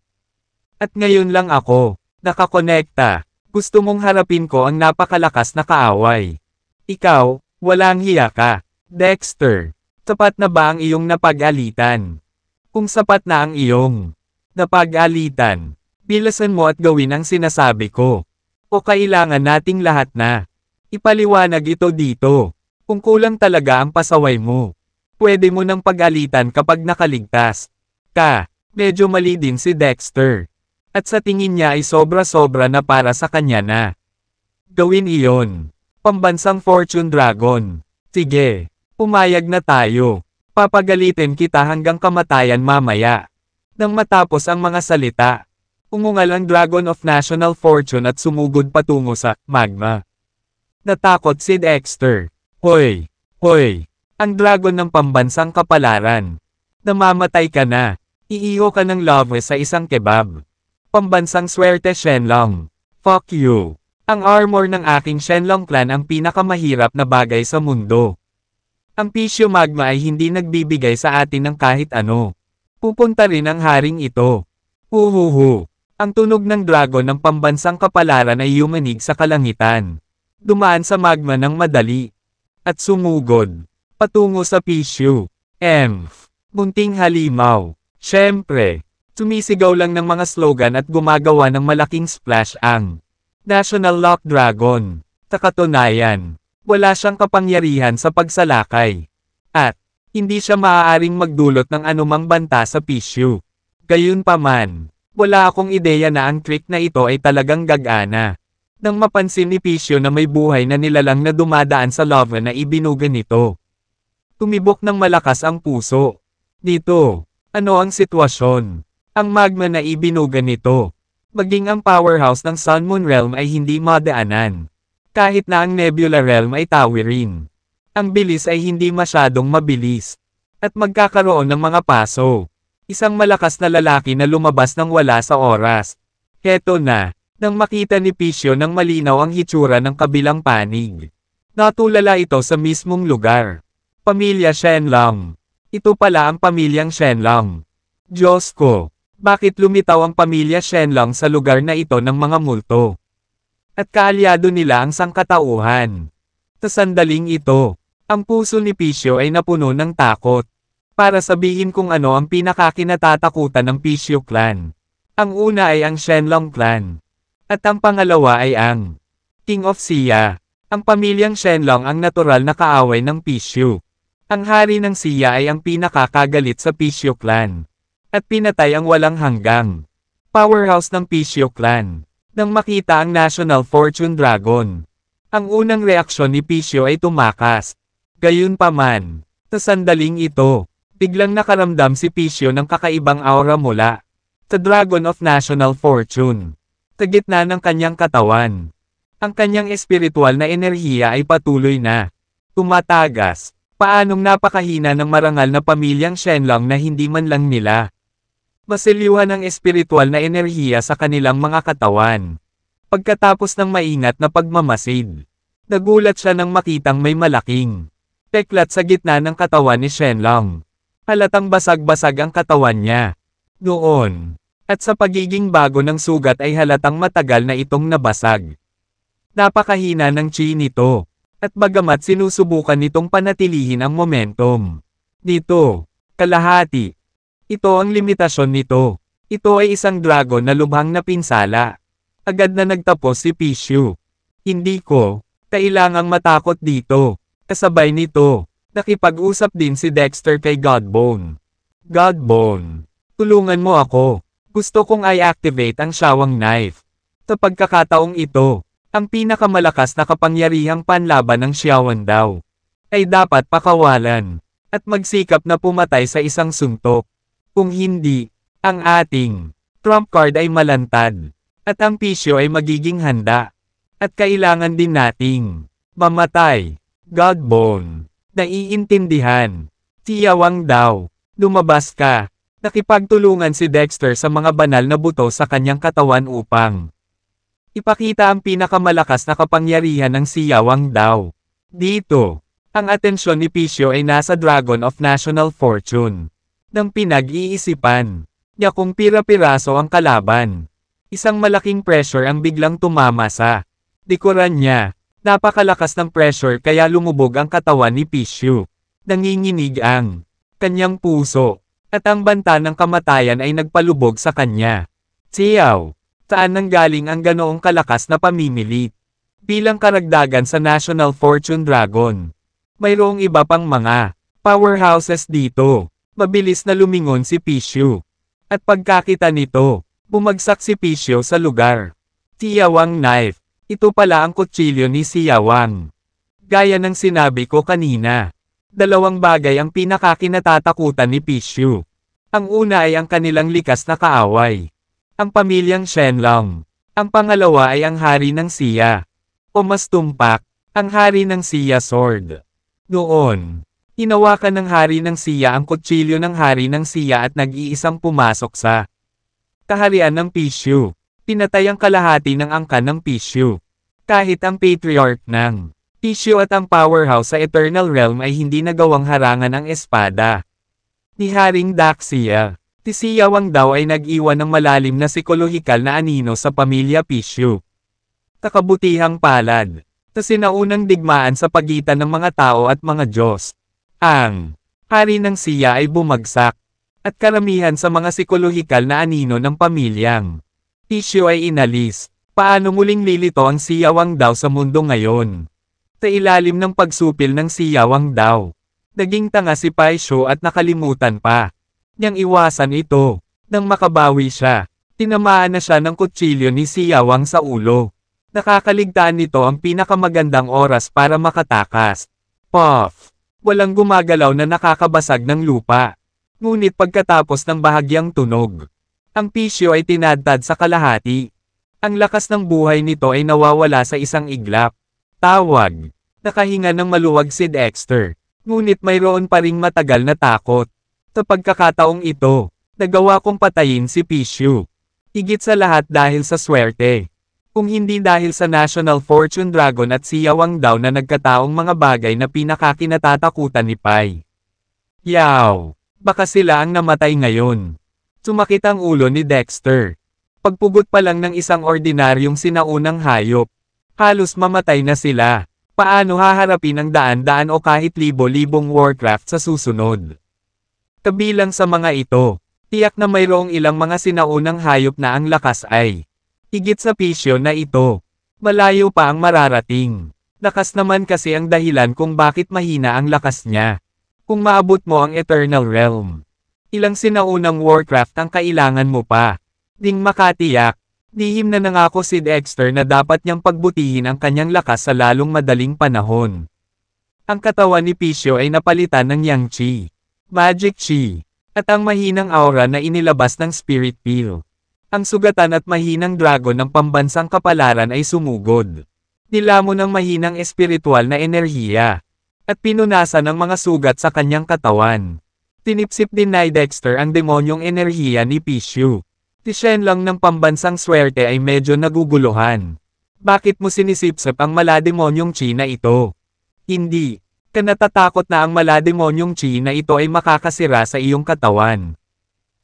At ngayon lang ako nakakonekta. Gusto mong harapin ko ang napakalakas na kaaway. Ikaw, walang hiya ka. Dexter, sapat na ba ang iyong napag-alitan? Kung sapat na ang iyong napag-alitan, bilasan mo at gawin ang sinasabi ko. O kailangan nating lahat na ipaliwanag ito dito. Kung kulang talaga ang pasaway mo, pwede mo nang pag-alitan kapag nakaligtas ka. Medyo mali din si Dexter. At sa tingin niya ay sobra-sobra na para sa kanya na gawin iyon. Pambansang Fortune Dragon. Sige, pumayag na tayo. Papagalitin kita hanggang kamatayan mamaya. Nang matapos ang mga salita, umungal ang Dragon of National Fortune at sumugod patungo sa magma. Natakot si Dexter. Hoy! Hoy! Ang dragon ng pambansang kapalaran. Namamatay ka na. Iiho ka ng love sa isang kebab. Pambansang swerte Shenlong. Fuck you. Ang armor ng aking Shenlong clan ang pinakamahirap na bagay sa mundo. Ang Piscio Magma ay hindi nagbibigay sa atin ng kahit ano. Pupunta rin ang haring ito. Huhuhu. Ang tunog ng dragon ng pambansang kapalaran ay yumanig sa kalangitan. Dumaan sa magma ng madali. At sumugod. Patungo sa Pishu. Munting halimaw. Siyempre, sumisigaw lang ng mga slogan at gumagawa ng malaking splash ang National Lock Dragon. Sa katunayan, wala siyang kapangyarihan sa pagsalakay. At, hindi siya maaaring magdulot ng anumang banta sa Pishu. Gayunpaman, wala akong ideya na ang trick na ito ay talagang gagana. Nang mapansin ni Pishu na may buhay na nilalang na dumadaan sa lava na ibinuga nito. Tumibok ng malakas ang puso. Dito, ano ang sitwasyon? Ang magma na ibinuga nito. Maging ang powerhouse ng Sun Moon Realm ay hindi madaanan. Kahit na ang Nebula Realm ay tawirin. Ang bilis ay hindi masyadong mabilis. At magkakaroon ng mga paso. Isang malakas na lalaki na lumabas ng wala sa oras. Heto na. Nang makita ni Pishu ng malinaw ang hitsura ng kabilang panig. Natulala ito sa mismong lugar. Pamilya Shenlong. Ito pala ang pamilyang Shenlong. Diyos ko, bakit lumitaw ang pamilya Shenlong sa lugar na ito ng mga multo? At kaalyado nila ang sangkatauhan. Sa sandaling ito, ang puso ni Pishu ay napuno ng takot. Para sabihin kung ano ang pinakakinatatakutan ng Pishu clan. Ang una ay ang Shenlong clan. At ang pangalawa ay ang King of Xia. Ang pamilyang Shenlong ang natural na kaaway ng Pishu. Ang hari ng Xia ay ang pinakakagalit sa Pishu clan. At pinatay ang walang hanggang powerhouse ng Pishu clan. Nang makita ang National Fortune Dragon. Ang unang reaksyon ni Pishu ay tumakas. Gayunpaman, sa sandaling ito, biglang nakaramdam si Pishu ng kakaibang aura mula sa Dragon of National Fortune. Sa gitna ng kanyang katawan. Ang kanyang espiritual na enerhiya ay patuloy na tumatagas. Paanong napakahina ng marangal na pamilyang Shenlong na hindi man lang nila masiliwhan ang espiritual na enerhiya sa kanilang mga katawan. Pagkatapos ng maingat na pagmamasid, nagulat siya nang makitang may malaking teklat sa gitna ng katawan ni Shenlong. Halatang basag-basag ang katawan niya. Noon. At sa pagiging bago ng sugat ay halatang matagal na itong nabasag. Napakahina ng chi nito. At bagamat sinusubukan nitong panatilihin ang momentum. Dito, kalahati. Ito ang limitasyon nito. Ito ay isang dragon na lubhang napinsala. Agad na nagtapos si Pishu. Hindi ko kailangang matakot dito. Kasabay nito, nakipag-usap din si Dexter kay Godbone. Godbone, tulungan mo ako. Gusto kong i-activate ang Shawang Knife. Sa pagkakataong ito, ang pinakamalakas na kapangyarihang panlaban ng Xiawan daw ay dapat pakawalan at magsikap na pumatay sa isang suntok. Kung hindi, ang ating trump card ay malantad at ang Pishu ay magiging handa at kailangan din nating mamatay. Godbone, naiintindihan. Xiawang daw, lumabas ka. Nakipagtulungan si Dexter sa mga banal na buto sa kanyang katawan upang ipakita ang pinakamalakas na kapangyarihan ng Xiawang daw. Dito, ang atensyon ni Pishu ay nasa Dragon of National Fortune. Nang pinag-iisipan niya kung pira-piraso ang kalaban. Isang malaking pressure ang biglang tumama sa likuran niya. Napakalakas ng pressure kaya lumubog ang katawan ni Pishu. Nanginginig ang kanyang puso. At ang banta ng kamatayan ay nagpalubog sa kanya. Xiao, saan nanggaling ang ganoong kalakas na pamimilit? Bilang karagdagan sa National Fortune Dragon. Mayroong iba pang mga powerhouses dito. Mabilis na lumingon si Pishu. At pagkakita nito, bumagsak si Pishu sa lugar. Xiawang Knife, ito pala ang kutsilyo ni Xiawang. Gaya ng sinabi ko kanina. Dalawang bagay ang pinakakinatatakutan ni Pishu. Ang una ay ang kanilang likas na kaaway. Ang pamilyang Shenlong. Ang pangalawa ay ang hari ng Xia. O mas tumpak, ang hari ng Xia Sword. Noon, hinawakan ng hari ng Xia ang kutsilyo ng hari ng Xia at nag-iisang pumasok sa kaharian ng Pishu. Pinatay ang kalahati ng angkan ng Pishu. Kahit ang patriarch ng Pishu at ang powerhouse sa Eternal Realm ay hindi nagawang harangan ang espada ni Haring Daxia. Si Yawang daw ay nag-iwan ng malalim na psikolohikal na anino sa pamilya Pishu. Kakabutihang palad. Sinaunang digmaan sa pagitan ng mga tao at mga Diyos. Ang hari ng Siya ay bumagsak. At karamihan sa mga psikolohikal na anino ng pamilyang Pishu ay inalis. Paano muling lilito ang Siyawang daw sa mundo ngayon? Sa ilalim ng pagsupil ng Siyawang daw. Naging tanga si Pishu at nakalimutan pa niyang iwasan ito. Nang makabawi siya, tinamaan na siya ng kutsilyo ni Siyawang sa ulo. Nakakaligtaan nito ang pinakamagandang oras para makatakas. Puff! Walang gumagalaw na nakakabasag ng lupa. Ngunit pagkatapos ng bahagyang tunog, ang Pishu ay tinadtad sa kalahati. Ang lakas ng buhay nito ay nawawala sa isang iglap. Tawag. Nakahinga ng maluwag si Dexter. Ngunit mayroon pa ring matagal na takot. Sa pagkakataong ito, nagawa kong patayin si Pishu. Higit sa lahat dahil sa swerte. Kung hindi dahil sa National Fortune Dragon at Siyawang daw na nagkataong mga bagay na pinakakinatatakutan ni Pai. Yaw! Baka sila ang namatay ngayon. Sumakit ang ulo ni Dexter. Pagpugot pa lang ng isang ordinaryong sinaunang hayop. Halos mamatay na sila. Paano haharapin ang daan-daan o kahit libo-libong Warcraft sa susunod? Kabilang sa mga ito, tiyak na mayroong ilang mga sinaunang hayop na ang lakas ay higit sa Pishu na ito. Malayo pa ang mararating. Lakas naman kasi ang dahilan kung bakit mahina ang lakas niya. Kung maabot mo ang Eternal Realm, ilang sinaunang Warcraft ang kailangan mo pa. Ding makatiyak, lihim na nangako si Dexter na dapat niyang pagbutihin ang kanyang lakas sa lalong madaling panahon. Ang katawan ni Pishu ay napalitan ng Yang Chi, Magic Chi, at ang mahinang aura na inilabas ng Spirit Peel. Ang sugatan at mahinang dragon ng pambansang kapalaran ay sumugod. Nilamon ng mahinang espiritual na enerhiya. At pinunasan ng mga sugat sa kanyang katawan. Tinipsip din ni Dexter ang demonyong enerhiya ni Pishu. Si Shenlong ng pambansang swerte ay medyo naguguluhan. Bakit mo sinisipsip ang malademonyong chi na ito? Hindi. Ka natatakot na ang malademonyong chi na ito ay makakasira sa iyong katawan.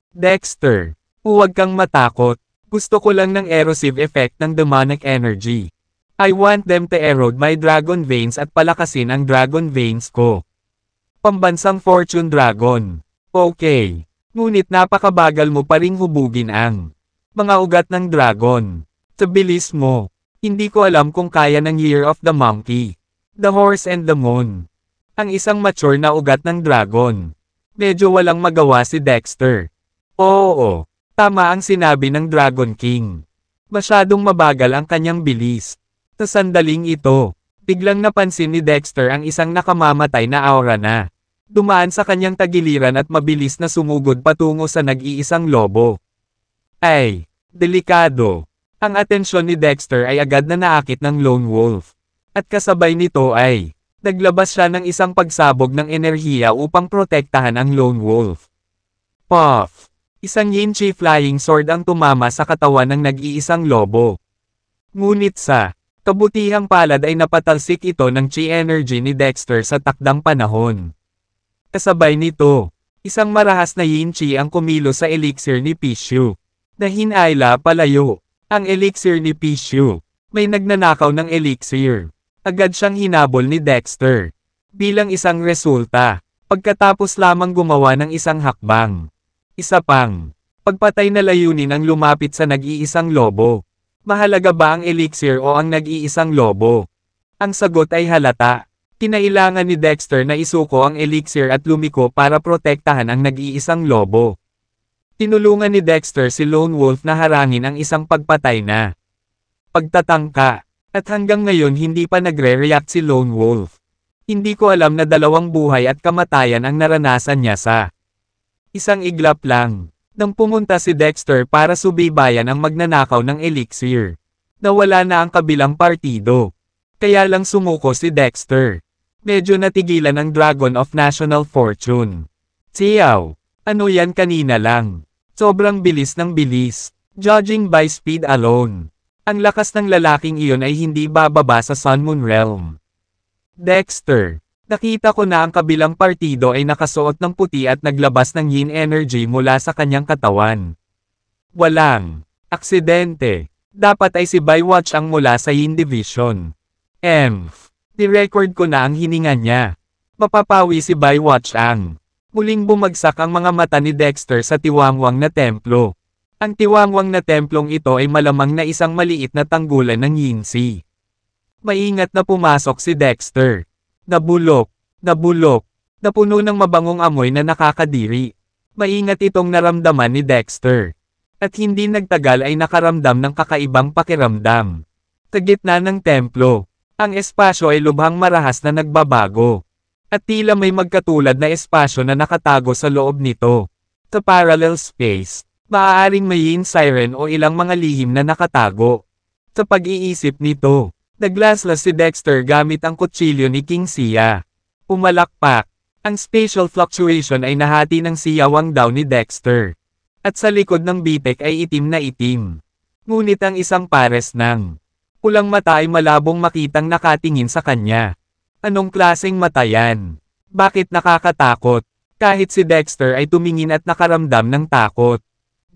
Dexter. Huwag kang matakot. Gusto ko lang ng erosive effect ng demonic energy. I want them to erode my dragon veins at palakasin ang dragon veins ko. Pambansang Fortune Dragon. Okay. Ngunit napakabagal mo pa ring hubugin ang mga ugat ng dragon. Sa bilis mo. Hindi ko alam kung kaya ng Year of the Monkey, the Horse and the Moon. Ang isang mature na ugat ng dragon. Medyo walang magawa si Dexter. Oo. Tama ang sinabi ng Dragon King. Masyadong mabagal ang kanyang bilis. Sa sandaling ito, biglang napansin ni Dexter ang isang nakamamatay na aura na dumaan sa kanyang tagiliran at mabilis na sumugod patungo sa nag-iisang lobo. Ay, delikado. Ang atensyon ni Dexter ay agad na naakit ng Lone Wolf. At kasabay nito ay naglabas siya ng isang pagsabog ng enerhiya upang protektahan ang Lone Wolf. Puff! Isang Yin-Chi flying sword ang tumama sa katawan ng nag-iisang lobo. Ngunit sa kabutihang palad ay napatalsik ito ng Chi energy ni Dexter sa takdang panahon. Kasabay nito, isang marahas na Yin-Chi ang kumilos sa elixir ni Pishu. Nahinayla palayo. Ang elixir ni Pishu. May nagnanakaw ng elixir. Agad siyang hinabol ni Dexter. Bilang isang resulta, pagkatapos lamang gumawa ng isang hakbang. Isa pang pagpatay na layunin ang lumapit sa nag-iisang lobo. Mahalaga ba ang elixir o ang nag-iisang lobo? Ang sagot ay halata. Kinailangan ni Dexter na isuko ang elixir at lumiko para protektahan ang nag-iisang lobo. Tinulungan ni Dexter si Lone Wolf na harangin ang isang pagpatay na pagtatangka. At hanggang ngayon hindi pa nagre-react si Lone Wolf. Hindi ko alam na dalawang buhay at kamatayan ang naranasan niya sa isang iglap lang. Nang pumunta si Dexter para subaybayan ang magnanakaw ng elixir. Nawala na ang kabilang partido. Kaya lang sumuko si Dexter. Medyo natigilan ang Dragon of National Fortune. Tsiyaw! Ano yan kanina lang? Sobrang bilis ng bilis. Judging by speed alone. Ang lakas ng lalaking iyon ay hindi bababa sa Sun Moon Realm. Dexter! Nakita ko na ang kabilang partido ay nakasuot ng puti at naglabas ng yin energy mula sa kanyang katawan. Walang aksidente. Dapat ay si Baywatch ang mula sa Yin Division. Ni-record ko na ang hininga niya. Mapapawi si Baywatch ang. Muling bumagsak ang mga mata ni Dexter sa tiwangwang na templo. Ang tiwangwang na templong ito ay malamang na isang maliit na tanggulan ng Yinsi. Maingat na pumasok si Dexter. Nabulok, napuno ng mabangong amoy na nakakadiri. Maingat itong naramdaman ni Dexter. At hindi nagtagal ay nakaramdam ng kakaibang pakiramdam. Sa gitna ng templo, ang espasyo ay lubhang marahas na nagbabago. At tila may magkatulad na espasyo na nakatago sa loob nito. Sa parallel space, maaaring may yin siren o ilang mga lihim na nakatago. Sa pag-iisip nito, naglaslas si Dexter gamit ang kutsilyo ni King Sia. Umalakpak. Ang spatial fluctuation ay nahati ng siyawang daw ni Dexter. At sa likod ng bitek ay itim na itim. Ngunit ang isang pares ng pulang mata ay malabong makitang nakatingin sa kanya. Anong klaseng mata yan? Bakit nakakatakot? Kahit si Dexter ay tumingin at nakaramdam ng takot.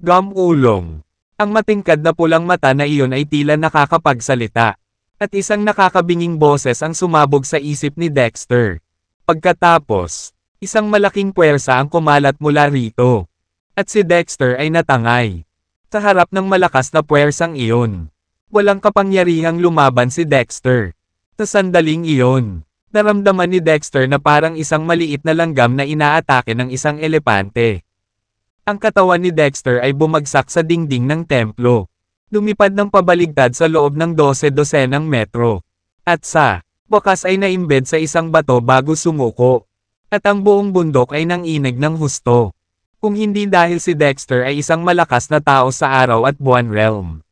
Gamulong. Ang matingkad na pulang mata na iyon ay tila nakakapagsalita. At isang nakakabinging boses ang sumabog sa isip ni Dexter. Pagkatapos, isang malaking puwersa ang kumalat mula rito. At si Dexter ay natangay. Sa harap ng malakas na puwersang iyon. Walang kapangyarihang lumaban si Dexter. Sa sandaling iyon, naramdaman ni Dexter na parang isang maliit na langgam na inaatake ng isang elepante. Ang katawan ni Dexter ay bumagsak sa dingding ng templo. Lumipad ng pabaligtad sa loob ng 12-dosenang metro. At sa wakas ay naimbed sa isang bato bago sumuko. At ang buong bundok ay nanginig ng husto. Kung hindi dahil si Dexter ay isang malakas na tao sa araw at buwan realm.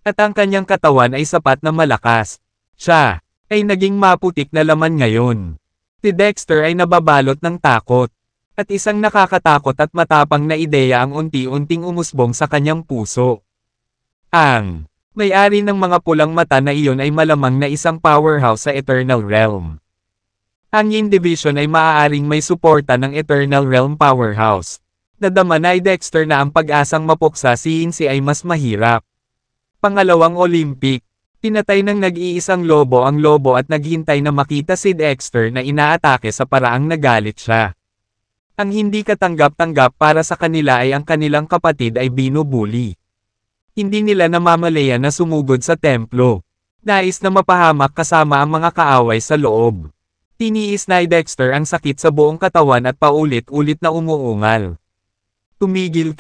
At ang kanyang katawan ay sapat na malakas. Siya ay naging maputik na laman ngayon. Si Dexter ay nababalot ng takot. At isang nakakatakot at matapang na ideya ang unti-unting umusbong sa kanyang puso. Ang may-ari ng mga pulang mata na iyon ay malamang na isang powerhouse sa Eternal Realm. Ang Yin Division ay maaaring may suporta ng Eternal Realm Powerhouse. Nadama na ni Dexter na ang pag-asang mapuksa si Yinsi ay mas mahirap. Pangalawang Olympic. Pinatay ng nag-iisang lobo ang lobo at naghintay na makita si Dexter na inaatake sa paraang nagalit siya. Ang hindi katanggap-tanggap para sa kanila ay ang kanilang kapatid ay binubuli. Hindi nila namamalayan na sumugod sa templo. Nais na mapahamak kasama ang mga kaaway sa loob. Tiniis na ni Dexter ang sakit sa buong katawan at paulit-ulit na umuungal. Tumigil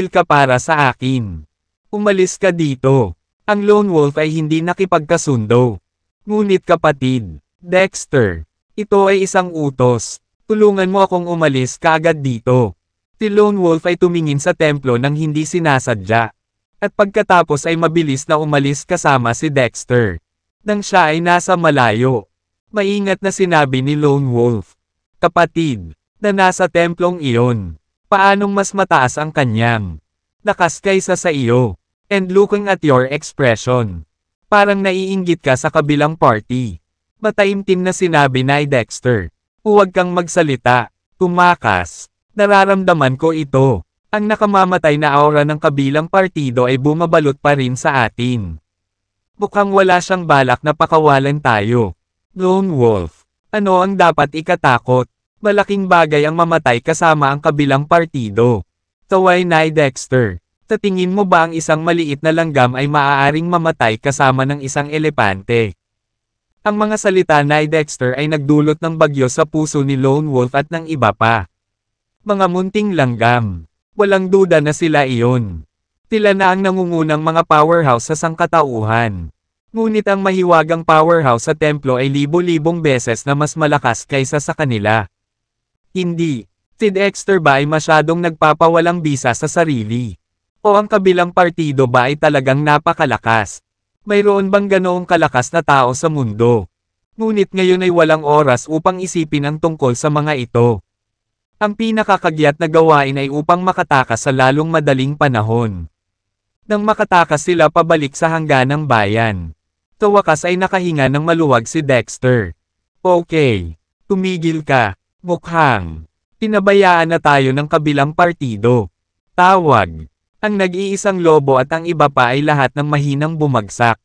ka para sa akin. Umalis ka dito. Ang lone wolf ay hindi nakipagkasundo. Ngunit kapatid, Dexter, ito ay isang utos. Tulungan mo akong umalis kaagad dito. Si lone wolf ay tumingin sa templo nang hindi sinasadya. At pagkatapos ay mabilis na umalis kasama si Dexter. Nang siya ay nasa malayo. Maingat na sinabi ni lone wolf. Kapatid, na nasa templong iyon. Paanong mas mataas ang kanyang lakas kaysa sa iyo? And looking at your expression. Parang naiinggit ka sa kabilang party. Mataimtim na sinabi ni Dexter. Huwag kang magsalita. Tumakas. Nararamdaman ko ito. Ang nakamamatay na aura ng kabilang partido ay bumabalot pa rin sa atin. Mukhang wala siyang balak na pakawalan tayo. Lone wolf. Ano ang dapat ikatakot? Malaking bagay ang mamatay kasama ang kabilang partido. Taway ni Dexter. Sa tingin mo ba ang isang maliit na langgam ay maaaring mamatay kasama ng isang elepante? Ang mga salita ni Dexter ay nagdulot ng bagyo sa puso ni Lone Wolf at ng iba pa. Mga munting langgam. Walang duda na sila iyon. Sila na ang nangungunang mga powerhouse sa sangkatauhan. Ngunit ang mahiwagang powerhouse sa templo ay libo-libong beses na mas malakas kaysa sa kanila. Hindi. Si Dexter ba ay masyadong nagpapawalang bisa sa sarili? O ang kabilang partido ba ay talagang napakalakas? Mayroon bang ganoong kalakas na tao sa mundo? Ngunit ngayon ay walang oras upang isipin ang tungkol sa mga ito. Ang pinakakagyat na gawain ay upang makatakas sa lalong madaling panahon. Nang makatakas sila pabalik sa hangganang bayan. Sa wakas ay nakahinga ng maluwag si Dexter. Okay. Tumigil ka. Mukhang. Pinabayaan na tayo ng kabilang partido. Tawag. Ang nag-iisang lobo at ang iba pa ay lahat ng mahinang bumagsak.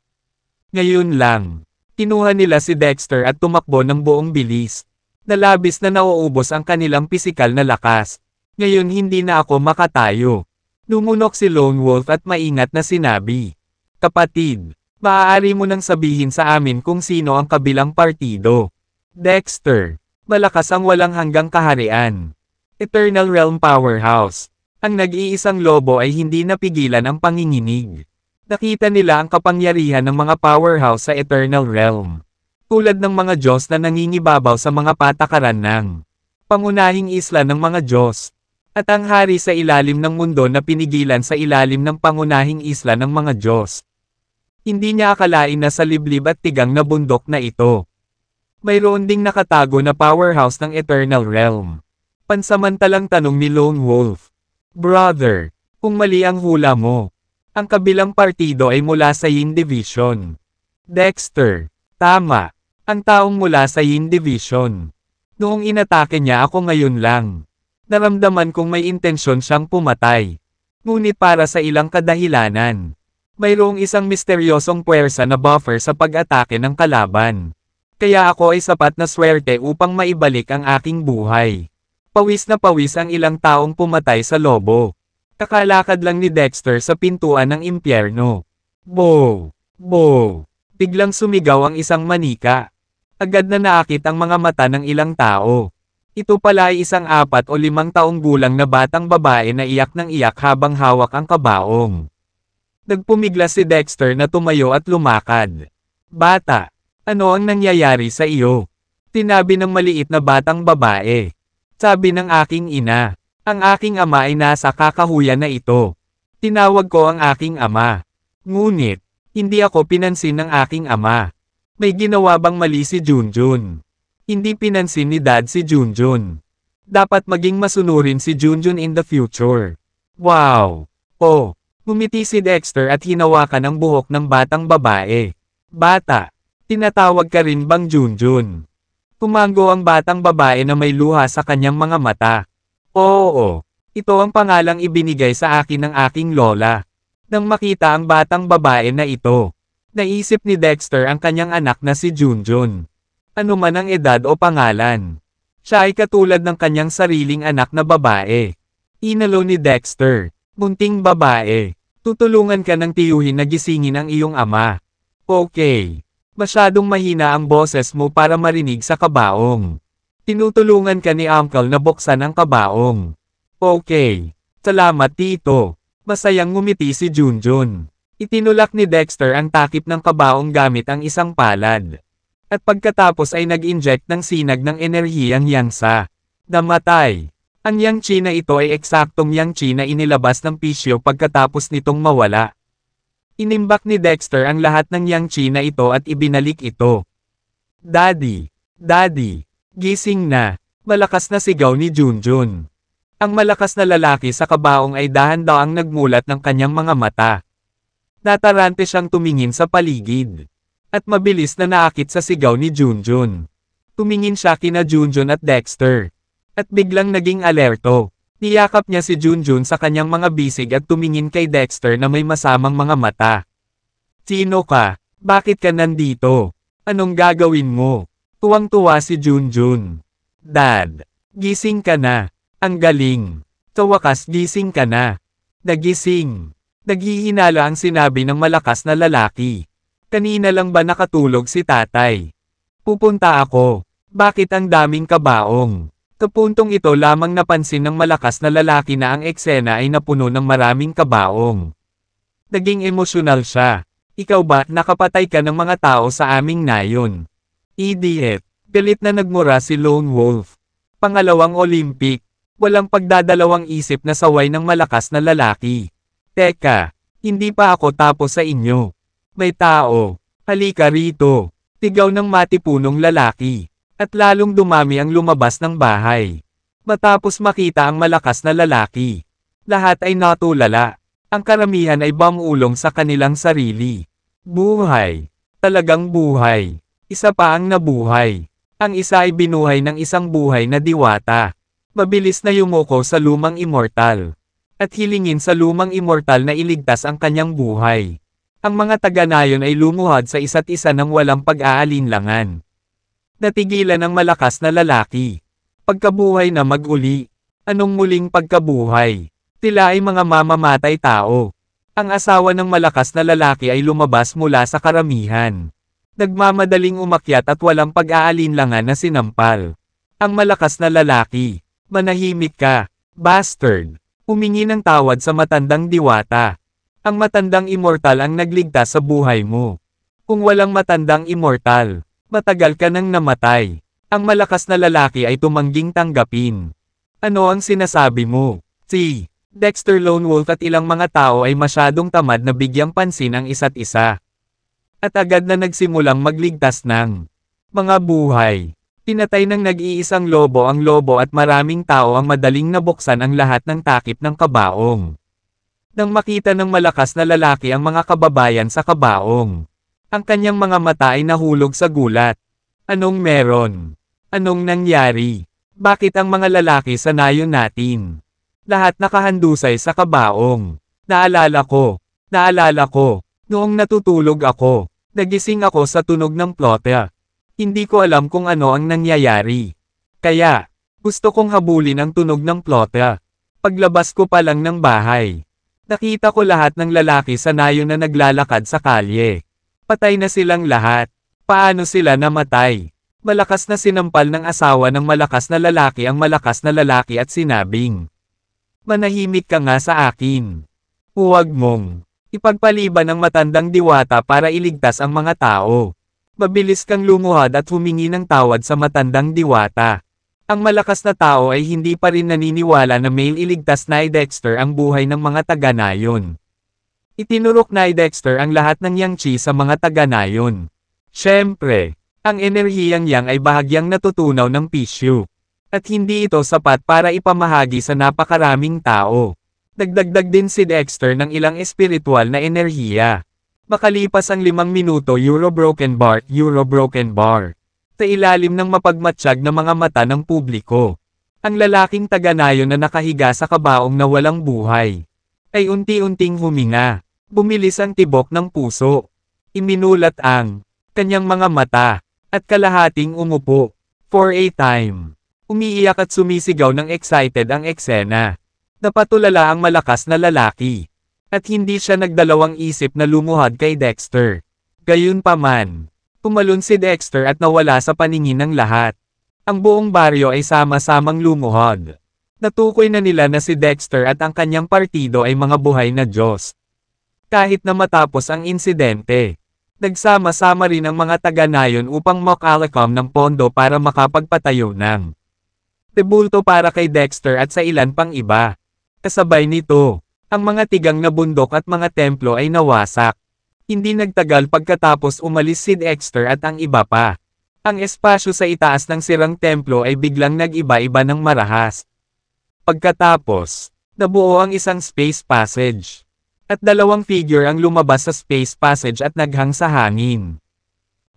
Ngayon lang. Kinuha nila si Dexter at tumakbo ng buong bilis. Nalabis na nauubos ang kanilang pisikal na lakas. Ngayon hindi na ako makatayo. Lumunok si Lone Wolf at maingat na sinabi. Kapatid, maaari mo nang sabihin sa amin kung sino ang kabilang partido. Dexter, malakas ang walang hanggang kaharian. Eternal Realm Powerhouse. Ang nag-iisang lobo ay hindi napigilan ang panginginig. Nakita nila ang kapangyarihan ng mga powerhouse sa Eternal Realm. Tulad ng mga Diyos na nangingibabaw sa mga patakaran ng pangunahing isla ng mga Diyos. At ang hari sa ilalim ng mundo na pinigilan sa ilalim ng pangunahing isla ng mga Diyos. Hindi niya akalain na sa liblib at tigang na bundok na ito. Mayroon ding nakatago na powerhouse ng Eternal Realm. Pansamantalang tanong ni Lone Wolf. Brother, kung mali ang hula mo, ang kabilang partido ay mula sa Yin Division. Dexter, tama, ang taong mula sa Yin Division. Noong inatake niya ako ngayon lang. Naramdaman kong may intensyon siyang pumatay. Ngunit para sa ilang kadahilanan. Mayroong isang misteryosong puwersa na buffer sa pag-atake ng kalaban. Kaya ako ay sapat na swerte upang maibalik ang aking buhay. Pawis na pawis ang ilang taong pumatay sa lobo. Kakalakad lang ni Dexter sa pintuan ng impyerno. Bow! Bow! Biglang sumigaw ang isang manika. Agad na naakit ang mga mata ng ilang tao. Ito pala ay isang 4 o 5 taong gulang na batang babae na iyak ng iyak habang hawak ang kabaong. Nagpumiglas si Dexter na tumayo at lumakad. Bata, ano ang nangyayari sa iyo? Tinabi ng maliit na batang babae. Sabi ng aking ina, ang aking ama ay nasa kakahuyan na ito. Tinawag ko ang aking ama. Ngunit, hindi ako pinansin ng aking ama. May ginawa bang mali si Junjun? Hindi pinansin ni Dad si Junjun. Dapat maging masunurin si Junjun in the future. Wow! Oh! Ngumiti si Dexter at hinawakan ang buhok ng batang babae. Bata! Tinatawag ka rin bang Junjun? Tumango ang batang babae na may luha sa kanyang mga mata. Oo! Ito ang pangalang ibinigay sa akin ng aking lola. Nang makita ang batang babae na ito, naisip ni Dexter ang kanyang anak na si Junjun. Ano man ang edad o pangalan. Siya ay katulad ng kanyang sariling anak na babae. Inalo ni Dexter, munting babae. Tutulungan ka ng tiyuhin na gisingin ang iyong ama. Okay. Masyadong mahina ang boses mo para marinig sa kabaong. Tinutulungan ka ni Uncle na buksan ang kabaong. Okay. Salamat tito. Masayang ngumiti si Junjun. Itinulak ni Dexter ang takip ng kabaong gamit ang isang palad. At pagkatapos ay nag-inject ng sinag ng enerhiyang Yangsa. Namatay. Ang Yang Chi na ito ay eksaktong Yang Chi na inilabas ng pisyo pagkatapos nitong mawala. Inimbak ni Dexter ang lahat ng Yang Chi na ito at ibinalik ito. Daddy! Daddy! Gising na! Malakas na sigaw ni Junjun. Ang malakas na lalaki sa kabaong ay dahan-daang nagmulat ng kanyang mga mata. Natarante siyang tumingin sa paligid. At mabilis na naakit sa sigaw ni Junjun. Tumingin siya kina Junjun at Dexter. At biglang naging alerto. Niyakap niya si Junjun sa kanyang mga bisig at tumingin kay Dexter na may masamang mga mata. Sino ka? Bakit ka nandito? Anong gagawin mo? Tuwang-tuwa si Junjun. Dad, gising ka na. Ang galing. Sa wakas gising ka na. Nagising. Naghihinala ang sinabi ng malakas na lalaki. Kanina lang ba nakatulog si tatay? Pupunta ako. Bakit ang daming kabaong? Sa puntong ito lamang napansin ng malakas na lalaki na ang eksena ay napuno ng maraming kabaong. Naging emosyonal siya. Ikaw ba, nakapatay ka ng mga tao sa aming nayon? Idiot. Galit na nagmura si Lone Wolf. Pangalawang Olympic. Walang pagdadalawang isip na saway ng malakas na lalaki. Teka, hindi pa ako tapos sa inyo. May tao. Halika rito. Tigaw ng matipunong lalaki. At lalong dumami ang lumabas ng bahay. Matapos makita ang malakas na lalaki. Lahat ay natulala. Ang karamihan ay bumulong sa kanilang sarili. Buhay. Talagang buhay. Isa pa ang nabuhay. Ang isa ay binuhay ng isang buhay na diwata. Mabilis na yumuko sa lumang immortal. At hilingin sa lumang immortal na iligtas ang kanyang buhay. Ang mga taga-nayon ay lumuhad sa isa't isa ng walang pag-aalinlangan. Natigilan ang malakas na lalaki. Pagkabuhay na mag-uli. Anong muling pagkabuhay? Tila ay mga mamamatay tao. Ang asawa ng malakas na lalaki ay lumabas mula sa karamihan. Nagmamadaling umakyat at walang pag-aalinlangan na sinampal. Ang malakas na lalaki. Manahimik ka, bastard. Humingi ng tawad sa matandang diwata. Ang matandang immortal ang nagligtas sa buhay mo. Kung walang matandang immortal, matagal ka nang namatay. Ang malakas na lalaki ay tumangging tanggapin. Ano ang sinasabi mo? Si Dexter Lone Wolf at ilang mga tao ay masyadong tamad na bigyang pansin ang isa't isa. At agad na nagsimulang magligtas ng mga buhay. Pinatay ng nag-iisang lobo ang lobo at maraming tao ang madaling nabuksan ang lahat ng takip ng kabaong. Nang makita ng malakas na lalaki ang mga kababayan sa kabaong, ang kanyang mga mata ay nahulog sa gulat. Anong meron? Anong nangyari? Bakit ang mga lalaki sa nayon natin? Lahat nakahandusay sa kabaong. Naalala ko, noong natutulog ako, nagising ako sa tunog ng plotter. Hindi ko alam kung ano ang nangyayari. Kaya, gusto kong habulin ang tunog ng plotter. Paglabas ko pa lang ng bahay, nakita ko lahat ng lalaki sa nayon na naglalakad sa kalye. Patay na silang lahat. Paano sila namatay? Malakas na sinampal ng asawa ng malakas na lalaki ang malakas na lalaki at sinabing, manahimik ka nga sa akin. Huwag mong ipagpaliban ang matandang diwata para iligtas ang mga tao. Mabilis kang lumuhad at humingi ng tawad sa matandang diwata. Ang malakas na tao ay hindi pa rin naniniwala na may iligtas ni Dexter ang buhay ng mga taga-nayon. Itinurok ni Dexter ang lahat ng yang chi sa mga taga-nayon. Siyempre, ang enerhiyang yang ay bahagyang natutunaw ng pisyo. At hindi ito sapat para ipamahagi sa napakaraming tao. Dagdagdag din si Dexter ng ilang espiritual na enerhiya. Makalipas ang 5 minuto Euro-broken bar. Sa ilalim ng mapagmatsyag na mga mata ng publiko. Ang lalaking taga-nayon na nakahiga sa kabaong na walang buhay, ay unti-unting huminga. Bumilis ang tibok ng puso. Iminulat ang kanyang mga mata, at kalahating umupo. For a time. Umiiyak at sumisigaw ng excited ang eksena. Napatulala ang malakas na lalaki. At hindi siya nagdalawang isip na lumuhad kay Dexter. Gayunpaman, tumalon si Dexter at nawala sa paningin ng lahat. Ang buong baryo ay sama-samang lumuhod. Natukoy na nila na si Dexter at ang kanyang partido ay mga buhay na Diyos. Kahit na matapos ang insidente, nagsama-sama rin ang mga taga-nayon upang makalakam ng pondo para makapagpatayo ng tebulto para kay Dexter at sa ilan pang iba. Kasabay nito, ang mga tigang na bundok at mga templo ay nawasak. Hindi nagtagal pagkatapos umalis si Dexter at ang iba pa. Ang espasyo sa itaas ng sirang templo ay biglang nag-iba-iba ng marahas. Pagkatapos, nabuo ang isang space passage. At 2 figure ang lumabas sa space passage at naghang sa hangin.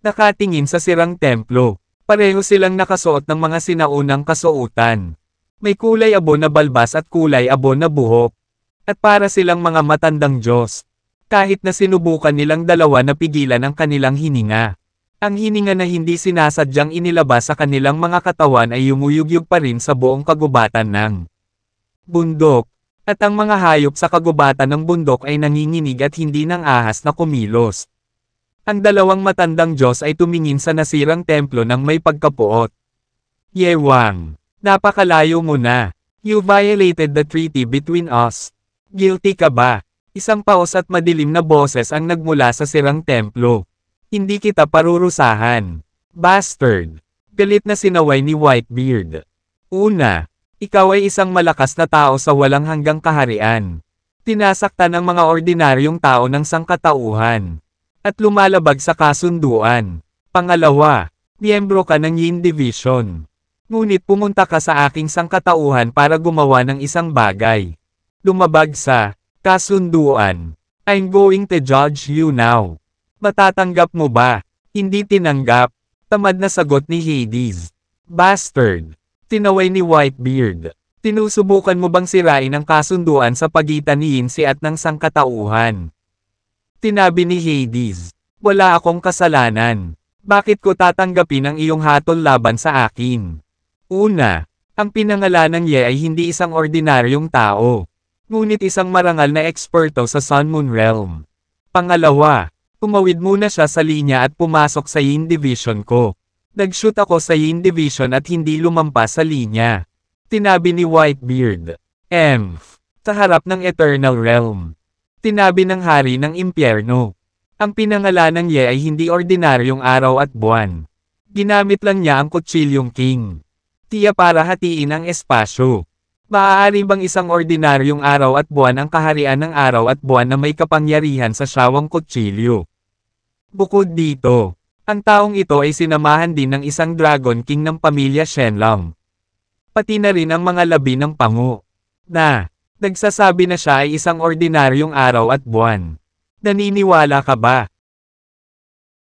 Nakatingin sa sirang templo, pareho silang nakasuot ng mga sinaunang kasuotan. May kulay abo na balbas at kulay abo na buhok. At para silang mga matandang Diyos. Kahit na sinubukan nilang dalawa na pigilan ang kanilang hininga. Ang hininga na hindi sinasadyang inilabas sa kanilang mga katawan ay yumuyugyug pa rin sa buong kagubatan ng bundok. At ang mga hayop sa kagubatan ng bundok ay nanginginig at hindi nang ahas na kumilos. Ang 2 matandang Diyos ay tumingin sa nasirang templo ng may pagkapuot. Yewang, napakalayo mo na. You violated the treaty between us. Guilty ka ba? Isang paos at madilim na boses ang nagmula sa sirang templo. Hindi kita parurusahan. Bastard! Galit na sinaway ni Whitebeard. Una, ikaw ay isang malakas na tao sa walang hanggang kaharian. Tinasaktan ang mga ordinaryong tao ng sangkatauhan. At lumalabag sa kasunduan. Pangalawa, miyembro ka ng Yin Division. Ngunit pumunta ka sa aking sangkatauhan para gumawa ng isang bagay. Lumabag sa kasunduan. I'm going to judge you now. Matatanggap mo ba? Hindi tinanggap. Tamad na sagot ni Hades. Bastard! Tinaway ni Whitebeard. Tinusubukan mo bang sirain ang kasunduan sa pagitan ni Yinsi at ng sangkatauhan? Tinabi ni Hades. Wala akong kasalanan. Bakit ko tatanggapin ang iyong hatol laban sa akin? Una, ang pinangalanang Ye ay hindi isang ordinaryong tao. Ngunit isang marangal na eksperto sa Sun Moon Realm. Pangalawa, tumawid muna siya sa linya at pumasok sa Yin Division ko. Nag-shoot ako sa Yin Division at hindi lumampas sa linya. Tinabi ni Whitebeard. Sa harap ng Eternal Realm. Tinabi ng hari ng impyerno. Ang pinangalanang Ye ay hindi ordinaryong araw at buwan. Ginamit lang niya ang Kutsilyong King. Tiya para hatiin ang espasyo. Maaari bang isang ordinaryong araw at buwan ang kaharian ng araw at buwan na may kapangyarihan sa Syawang Kutsilyo? Bukod dito, ang taong ito ay sinamahan din ng isang Dragon King ng pamilya Shenlong. Pati na rin ang mga labi ng pango. Nagsasabi na siya ay isang ordinaryong araw at buwan. Naniniwala ka ba?